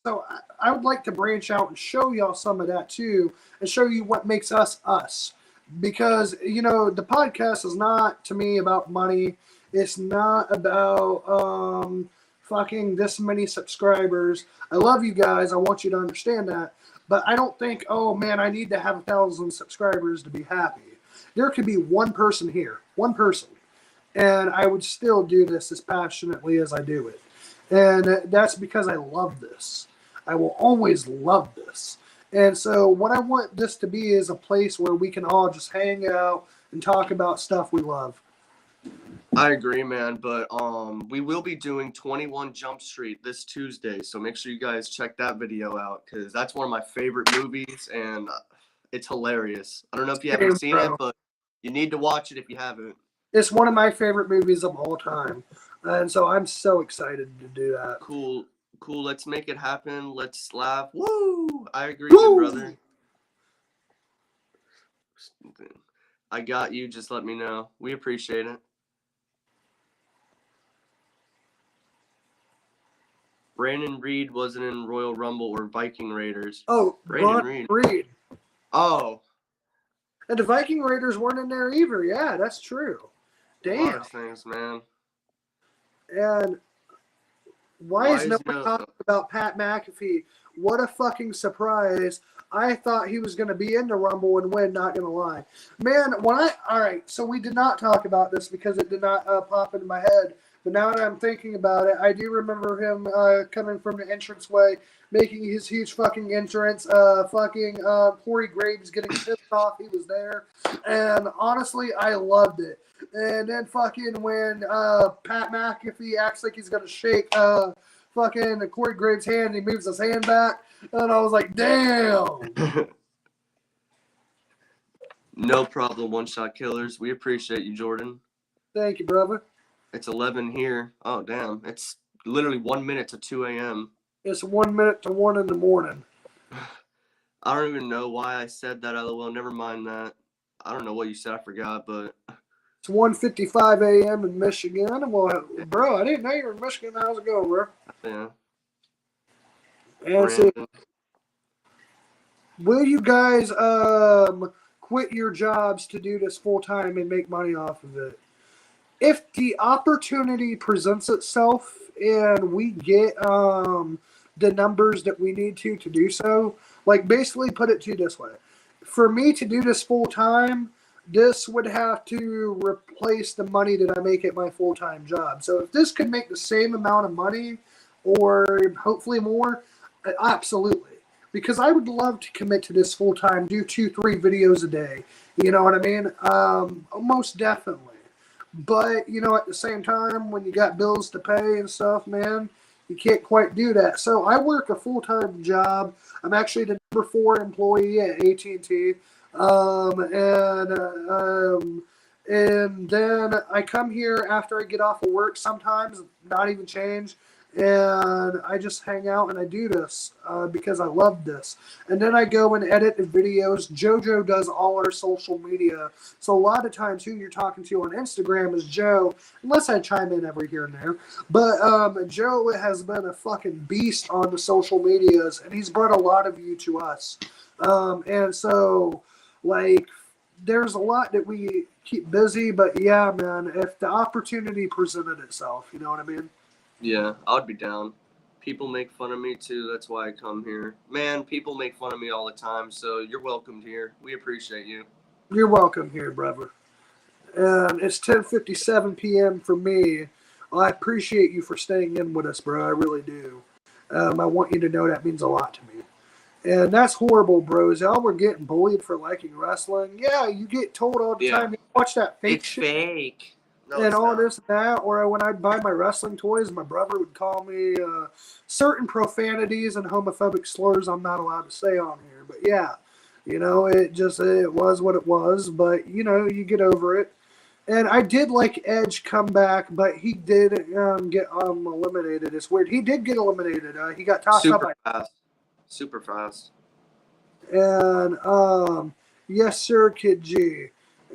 A: So I would like to branch out and show y'all some of that too, and show you what makes us us. Because, you know, the podcast is not, to me, about money. It's not about fucking this many subscribers. I love you guys. I want you to understand that. But I don't think, oh, man, I need to have 1,000 subscribers to be happy. There could be one person here, one person. And I would still do this as passionately as I do it. And that's because I love this. I will always love this. And so what I want this to be is a place where we can all just hang out and talk about stuff we love.
B: I agree, man. But we will be doing 21 Jump Street this Tuesday, so make sure you guys check that video out because that's one of my favorite movies and it's hilarious. I don't know if you haven't seen it, but you need to watch it if you haven't.
A: It's one of my favorite movies of all time, and so I'm so excited to do that.
B: Cool. Let's make it happen. Let's laugh. Woo! I agree, good brother. I got you. Just let me know. We appreciate it. Brandon Reed wasn't in Royal Rumble or Viking Raiders.
A: Oh, Brandon Reed.
B: Oh.
A: And the Viking Raiders weren't in there either. Yeah, that's true. Damn.
B: A lot of things, man.
A: And why is no one talking about Pat McAfee? What a fucking surprise. I thought he was going to be in the Rumble and win, not going to lie. Man, all right, so we did not talk about this because it did not pop into my head. But now that I'm thinking about it, I do remember him coming from the entranceway, making his huge fucking entrance. Corey Graves getting pissed off. He was there. And honestly, I loved it. And then fucking when Pat McAfee acts like he's going to shake fucking Corey Graves' hand, he moves his hand back. And I was like, damn.
B: No problem, One Shot Killers. We appreciate you, Jordan.
A: Thank you, brother.
B: It's 11 here. Oh, damn. It's literally 1 minute to 2 a.m.
A: It's 1 minute to 1 in the morning.
B: I don't even know why I said that, LOL. Never mind that. I don't know what you said. I forgot, but...
A: It's 1:55 a.m. in Michigan. Well, bro, I didn't know you were in Michigan. How's it going, bro?
B: Yeah.
A: And so, will you guys quit your jobs to do this full-time and make money off of it? If the opportunity presents itself and we get the numbers that we need to do so, like basically put it to you this way. For me to do this full-time, this would have to replace the money that I make at my full-time job. So if this could make the same amount of money or hopefully more, absolutely. Because I would love to commit to this full-time, do 2-3 videos a day. You know what I mean? Most definitely. But, you know, at the same time, when you got bills to pay and stuff, man, you can't quite do that. So I work a full-time job. I'm actually the number 4 employee at AT&T. Um, and, uh, um, and then I come here after I get off of work sometimes, not even change, and I just hang out and I do this because I love this. And then I go and edit the videos. JoJo does all our social media. So a lot of times who you're talking to on Instagram is Joe, unless I chime in every here and there. But Joe has been a fucking beast on the social medias, and he's brought a lot of you to us. And so, like, there's a lot that we keep busy, but yeah, man, if the opportunity presented itself, you know what I mean?
B: Yeah, I'd be down. People make fun of me too. That's why I come here. Man, people make fun of me all the time, so you're welcome here. We appreciate you.
A: You're welcome here, brother. And it's 10:57 p.m. for me. I appreciate you for staying in with us, bro. I really do. I want you to know that means a lot to me. And that's horrible, bros. Y'all were getting bullied for liking wrestling. Yeah, you get told all the time. You watch that fake
B: It's
A: shit
B: fake. No,
A: and
B: it's
A: all
B: not.
A: this and that. Or when I'd buy my wrestling toys, my brother would call me certain profanities and homophobic slurs I'm not allowed to say on here. But yeah, you know, it was what it was. But you know, you get over it. And I did like Edge come back, but he did get eliminated. It's weird. He did get eliminated. He got tossed up
B: Super
A: by.
B: fast. Super fast.
A: And yes, sir, Kid G.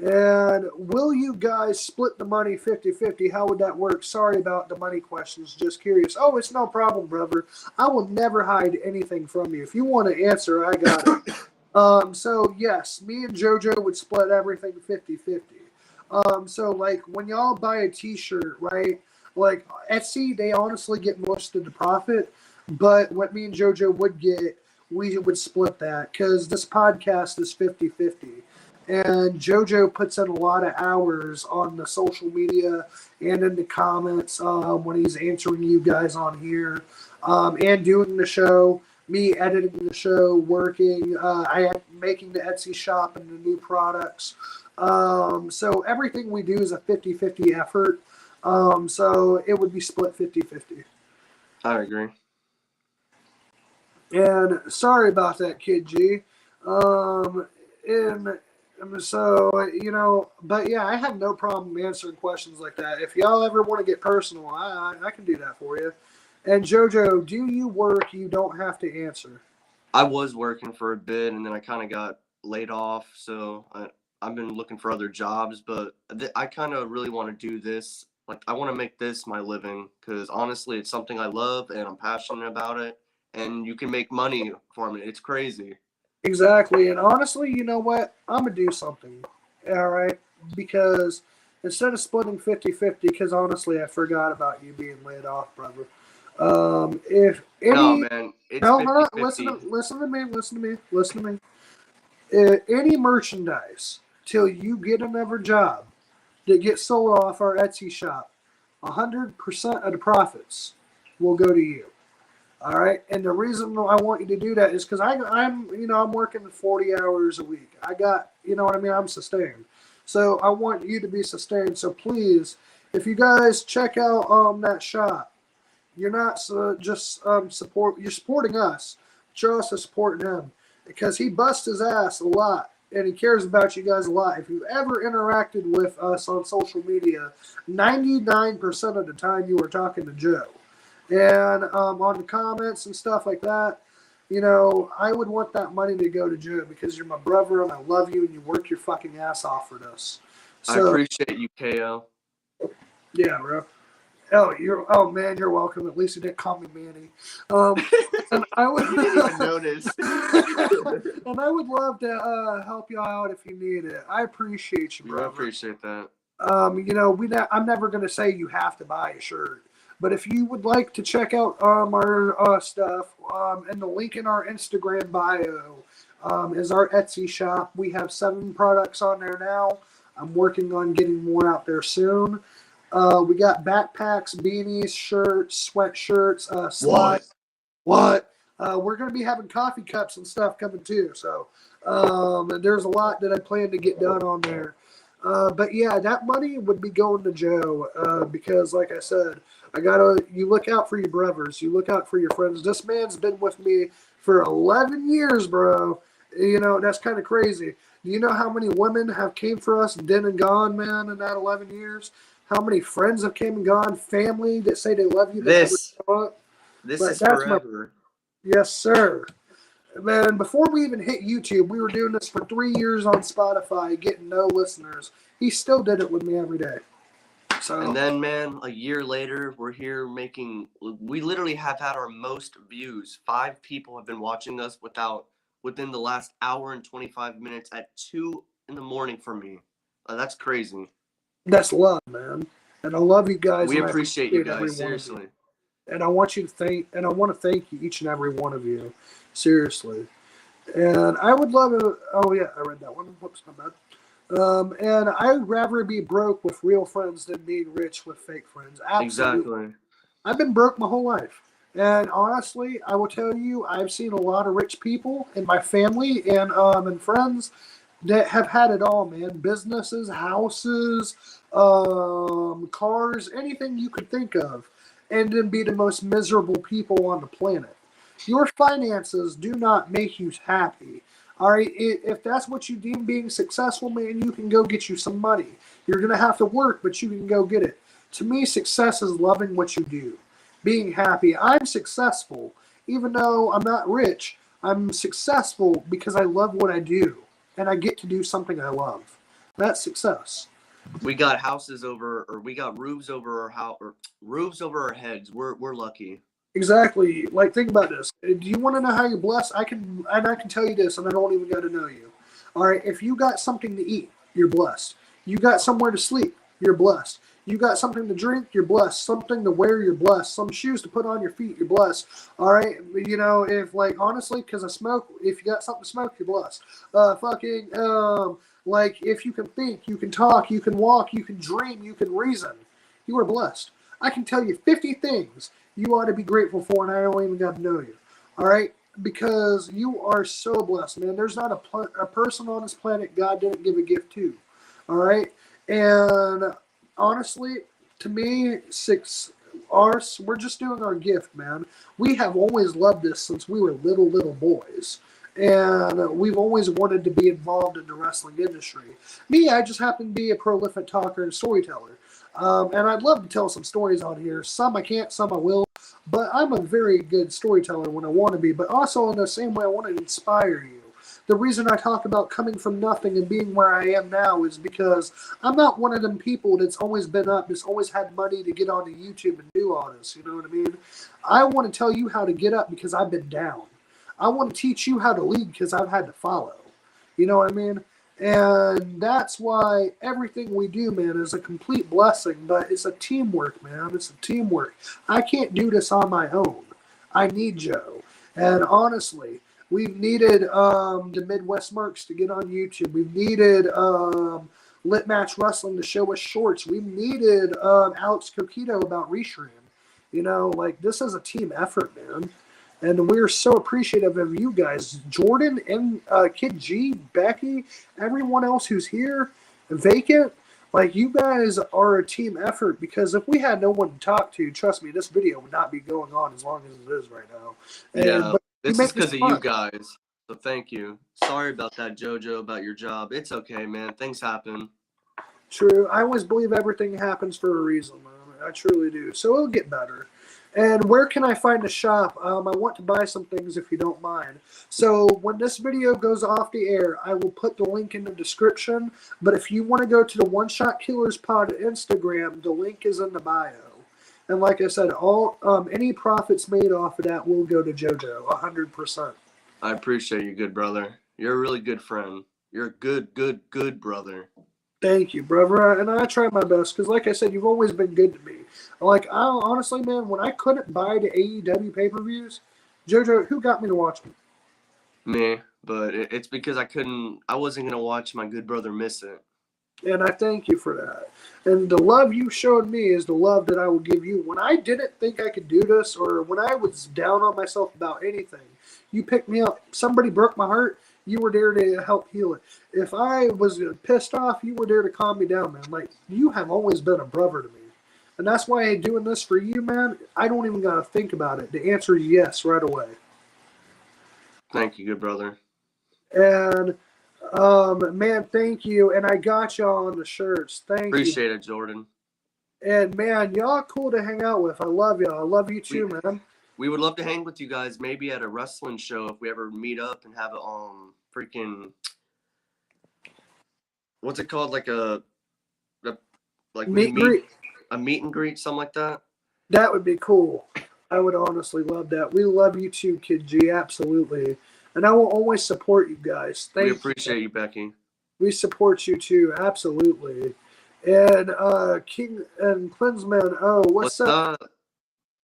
A: And will you guys split the money 50-50? How would that work? Sorry about the money questions. Just curious. Oh, it's no problem, brother. I will never hide anything from you. If you want to answer, I got it. So, yes, me and JoJo would split everything 50-50. So, like, when y'all buy a T-shirt, right, like, Etsy, they honestly get most of the profit. But what me and JoJo would get, we would split that because this podcast is 50-50. And JoJo puts in a lot of hours on the social media and in the comments when he's answering you guys on here and doing the show, me editing the show, working, I am making the Etsy shop and the new products. So everything we do is a 50-50 effort. So it would be split 50-50.
B: I agree.
A: And sorry about that, Kid G. And so, you know, but yeah, I have no problem answering questions like that. If y'all ever want to get personal, I can do that for you. And JoJo, do you work you don't have to answer?
B: I was working for a bit, and then I kind of got laid off, so I've been looking for other jobs. But I kind of really want to do this. Like, I want to make this my living because honestly, it's something I love and I'm passionate about it. And you can make money from it. It's crazy.
A: Exactly. And honestly, you know what? I'm going to do something. All right. Because instead of splitting 50-50, because honestly, I forgot about you being laid off, brother. If any.
B: No, man. It's
A: No,
B: 50
A: hold on. Listen to me. Any merchandise till you get another job that gets sold off our Etsy shop, 100% of the profits will go to you. All right, and the reason I want you to do that is because I'm working 40 hours a week. I got, you know what I mean. I'm sustained, so I want you to be sustained. So please, if you guys check out that shop, you're not just support. You're supporting us, but you're also supporting him because he busts his ass a lot and he cares about you guys a lot. If you've ever interacted with us on social media, 99% of the time you were talking to Joe. And on the comments and stuff like that, you know, I would want that money to go to Joe because you're my brother and I love you and you work your fucking ass off for this.
B: I
A: So,
B: appreciate you, KO.
A: yeah, bro. Oh man, you're welcome. At least you didn't call me Manny. And I would
B: You didn't even notice.
A: and I would love to help you out if you need it. I appreciate you,
B: I
A: brother.
B: appreciate that.
A: You know, I'm never going to say you have to buy a shirt. But if you would like to check out our stuff, and the link in our Instagram bio is our Etsy shop. We have 7 products on there now. I'm working on getting more out there soon. We got backpacks, beanies, shirts, sweatshirts, slides. What? We're going to be having coffee cups and stuff coming too. So there's a lot that I plan to get done on there. But yeah, that money would be going to Joe because, like I said, you look out for your brothers, you look out for your friends. This man's been with me for 11 years, bro. You know, that's kind of crazy. Do you know how many women have came for us, dead and gone, man, in that 11 years? How many friends have came and gone? Family that say they love you that never
B: This
A: show up?
B: this
A: But
B: is
A: that's my
B: forever.
A: yes, sir. Man, before we even hit YouTube, we were doing this for 3 years on Spotify, getting no listeners. He still did it with me every day. So
B: And then, man, a year later, we're here making. We literally have had our most views. 5 people have been watching us within the last hour and 25 minutes at 2 in the morning for me. That's crazy.
A: that's love, man. And I love you guys,
B: We
A: and I
B: appreciate you
A: appreciate every
B: guys,
A: one of you.
B: seriously.
A: And I want you to thank, and I want to thank you, each and every one of you, seriously. And I would love to. Oh yeah, I read that one. Whoops, my bad. And I'd rather be broke with real friends than being rich with fake friends. Absolutely.
B: Exactly.
A: I've been broke my whole life. And honestly, I will tell you, I've seen a lot of rich people in my family and friends that have had it all, man. Businesses, houses, cars, anything you could think of, and then be the most miserable people on the planet. Your finances do not make you happy. All right, if that's what you deem being successful, man, you can go get you some money. You're gonna have to work, but you can go get it. To me, success is loving what you do, being happy. I'm successful, even though I'm not rich. I'm successful because I love what I do, and I get to do something I love. That's success.
B: We got houses over, or we got roofs over our house, or roofs over our heads. We're lucky.
A: Exactly. Like, think about this. Do you want to know how you're blessed? I can tell you this, and I don't even got to know you. All right. If you got something to eat, you're blessed. You got somewhere to sleep, you're blessed. You got something to drink, you're blessed. Something to wear, you're blessed. Some shoes to put on your feet, you're blessed. All right. You know, if like honestly, because I smoke, if you got something to smoke, you're blessed. Like if you can think, you can talk, you can walk, you can dream, you can reason, you are blessed. I can tell you 50 things you ought to be grateful for, and I don't even got to know you. All right? Because you are so blessed, man. There's not a person on this planet God didn't give a gift to. All right? And honestly, to me, we're just doing our gift, man. We have always loved this since we were little boys. And we've always wanted to be involved in the wrestling industry. Me, I just happen to be a prolific talker and storyteller. And I'd love to tell some stories on here. Some I can't, some I will. But I'm a very good storyteller when I want to be. But also in the same way, I want to inspire you. The reason I talk about coming from nothing and being where I am now is because I'm not one of them people that's always been up, that's always had money to get onto YouTube and do all this. You know what I mean? I want to tell you how to get up because I've been down. I want to teach you how to lead because I've had to follow. You know what I mean? And that's why everything we do, man, is a complete blessing, but it's a teamwork, man. It's a teamwork. I can't do this on my own. I need Joe. And honestly, we've needed the Midwest Mercs to get on YouTube. We've needed Lit Match Wrestling to show us shorts. We've needed Alex Coquito about Reshram. You know, like this is a team effort, man. And we're so appreciative of you guys. Jordan and Kid G, Becky, everyone else who's here, Vacant. Like, you guys are a team effort because if we had no one to talk to, trust me, this video would not be going on as long as it is right now.
B: Yeah,
A: but
B: this is because of you
A: fun.
B: guys. So thank you. Sorry about that, JoJo, about your job. It's okay, man. Things happen.
A: True. I always believe everything happens for a reason, man. I truly do. So it'll get better. And where can I find a shop? I want to buy some things if you don't mind. So when this video goes off the air, I will put the link in the description. But if you want to go to the One Shot Killers Pod Instagram, the link is in the bio. And like I said, all any profits made off of that will go to JoJo, 100%.
B: I appreciate you, good brother. You're a really good friend. You're a good brother.
A: Thank you, brother. And I try my best because, like I said, you've always been good to me. Like, honestly, man, when I couldn't buy the AEW pay-per-views, JoJo, who got me to watch them?
B: Me, but it's because I wasn't going to watch my good brother miss it.
A: And I thank you for that. And the love you showed me is the love that I will give you. When I didn't think I could do this or when I was down on myself about anything, you picked me up. Somebody broke my heart. you were there to help heal it. If I was pissed off, you were there to calm me down, man. Like, you have always been a brother to me. And that's why doing this for you, man, I don't even got to think about it. The answer is yes right away.
B: Thank you, good brother.
A: And, man, thank you. And I got y'all on the shirts. Thank you.
B: Appreciate it, Jordan.
A: And, man, y'all cool to hang out with. I love y'all. I love you too, man.
B: We would love to hang with you guys, maybe at a wrestling show if we ever meet up and have a freaking, what's it called, like a
A: meet and greet.
B: A meet and greet, something like that.
A: That would be cool. I would honestly love that. We love you too, Kid G, absolutely. And I will always support you guys. Thank you.
B: We appreciate you, Becky.
A: We support you too, absolutely. And King and Klinsman, oh, what's up?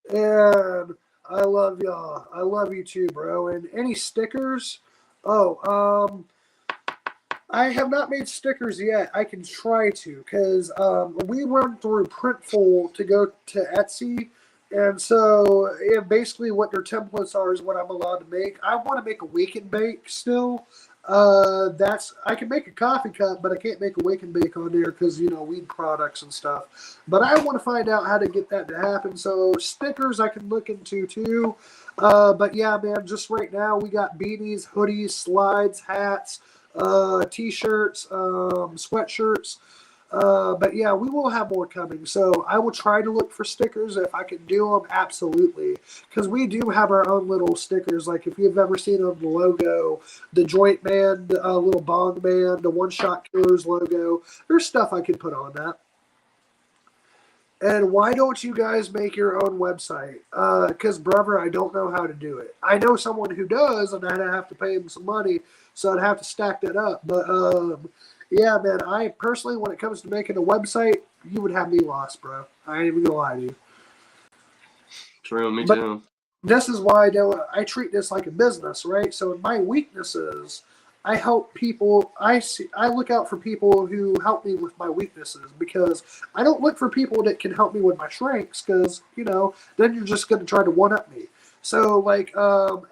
A: And I love y'all. I love you too, bro. And any stickers? Oh, I have not made stickers yet. I can try to, because we went through Printful to go to Etsy. And so basically what their templates are is what I'm allowed to make. I want to make a wake and bake still. I can make a coffee cup, but I can't make a wake and bake on there because, you know, weed products and stuff. But I want to find out how to get that to happen. So stickers I can look into too. But yeah, man, just right now we got beanies, hoodies, slides, hats, t-shirts, sweatshirts. But yeah, we will have more coming. So I will try to look for stickers if I can do them. Absolutely. Because we do have our own little stickers. Like if you've ever seen on the logo, the Joint Man, the little Bong Man, the One Shot Killers logo, there's stuff I could put on that. And why don't you guys make your own website? Because, brother, I don't know how to do it. I know someone who does, and I'd have to pay him some money, so I'd have to stack that up. But, yeah, man, I personally, when it comes to making a website, you would have me lost, bro. I ain't even gonna lie to you.
B: True, me too.
A: This is why I treat this like a business, right? So in my weaknesses, I help people. I look out for people who help me with my weaknesses, because I don't look for people that can help me with my strengths, because, you know, then you're just going to try to one-up me. So, like,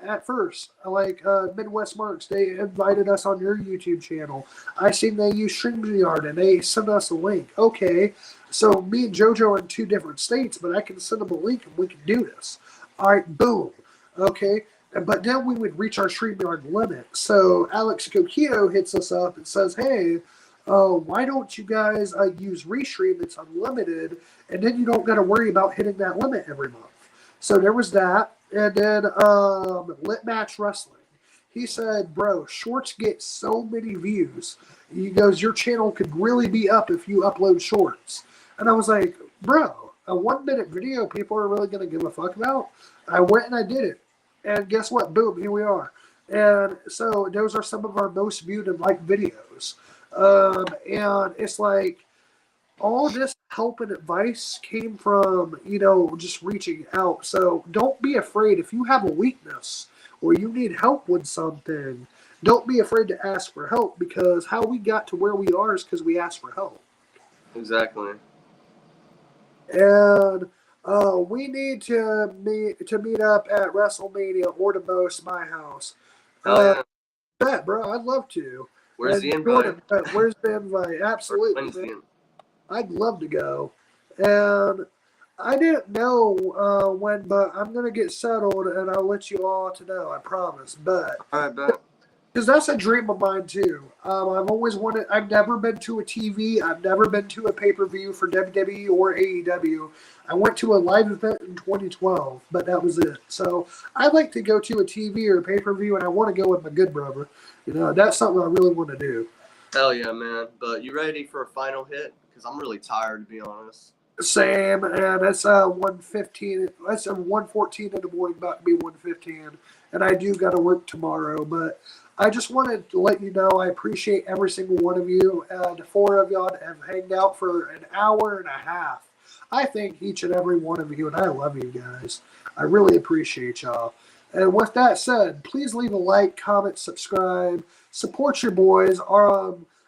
A: at first, like, Midwest Marks, they invited us on your YouTube channel. I seen they use StreamYard, and they sent us a link. Okay, so me and JoJo are in 2 different states, but I can send them a link, and we can do this. All right, boom. Okay, but then we would reach our StreamYard limit. So Alex Coquito hits us up and says, hey, why don't you guys use Restream? It's unlimited, and then you don't got to worry about hitting that limit every month. So there was that. And then Lit Match Wrestling. He said, bro, shorts get so many views. He goes, your channel could really be up if you upload shorts. And I was like, bro, a 1-minute video people are really going to give a fuck about? I went and I did it. And guess what? Boom, here we are. And so those are some of our most viewed and liked videos. And it's like, all this help and advice came from, you know, just reaching out. So don't be afraid. If you have a weakness or you need help with something, don't be afraid to ask for help, because how we got to where we are is because we asked for help.
B: Exactly.
A: And we need to meet up at WrestleMania or to boast my house.
B: Yeah.
A: Bet, bro, I'd love to.
B: Where's the invite?
A: Where's the invite? Absolutely. I'd love to go. And I didn't know when, but I'm going to get settled, and I'll let you all to know, I promise. But
B: all right, bet.
A: Because that's a dream of mine, too. I've always wanted, I've never been to a TV. I've never been to a pay-per-view for WWE or AEW. I went to a live event in 2012, but that was it. So I'd like to go to a TV or a pay-per-view, and I want to go with my good brother. You know, that's something I really want to do.
B: Hell yeah, man. But you ready for a final hit? Because I'm really tired, to be honest.
A: Same, and it's 1:15. It's 1:14 in the morning, about to be 1:15, and I do got to work tomorrow. But I just wanted to let you know I appreciate every single one of you. The 4 of y'all have hanged out for an hour and a half. I thank each and every one of you, and I love you guys. I really appreciate y'all. And with that said, please leave a like, comment, subscribe, support your boys.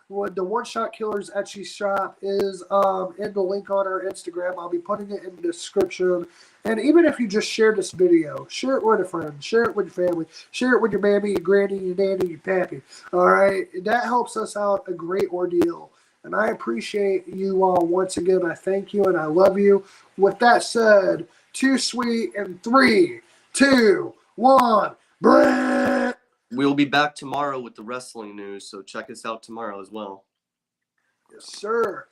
A: With the One Shot Killers Etsy shop is in the link on our Instagram. I'll be putting it in the description. And even if you just share this video, share it with a friend, share it with your family, share it with your mammy, your granny, your nanny, your pappy. All right, that helps us out a great ordeal. And I appreciate you all once again. I thank you and I love you. With that said, Too Sweet in 3, 2, 1. Brett.
B: We'll be back tomorrow with the wrestling news, so check us out tomorrow as well.
A: Yes, sir.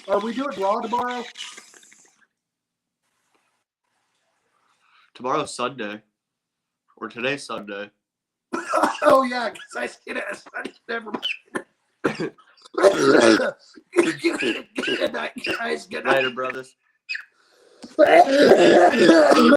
A: Are we doing Raw tomorrow?
B: Tomorrow's Sunday. Or today's Sunday.
A: Oh, yeah, because I see that. Never mind. Good night, guys. Good night.
B: Later, brothers.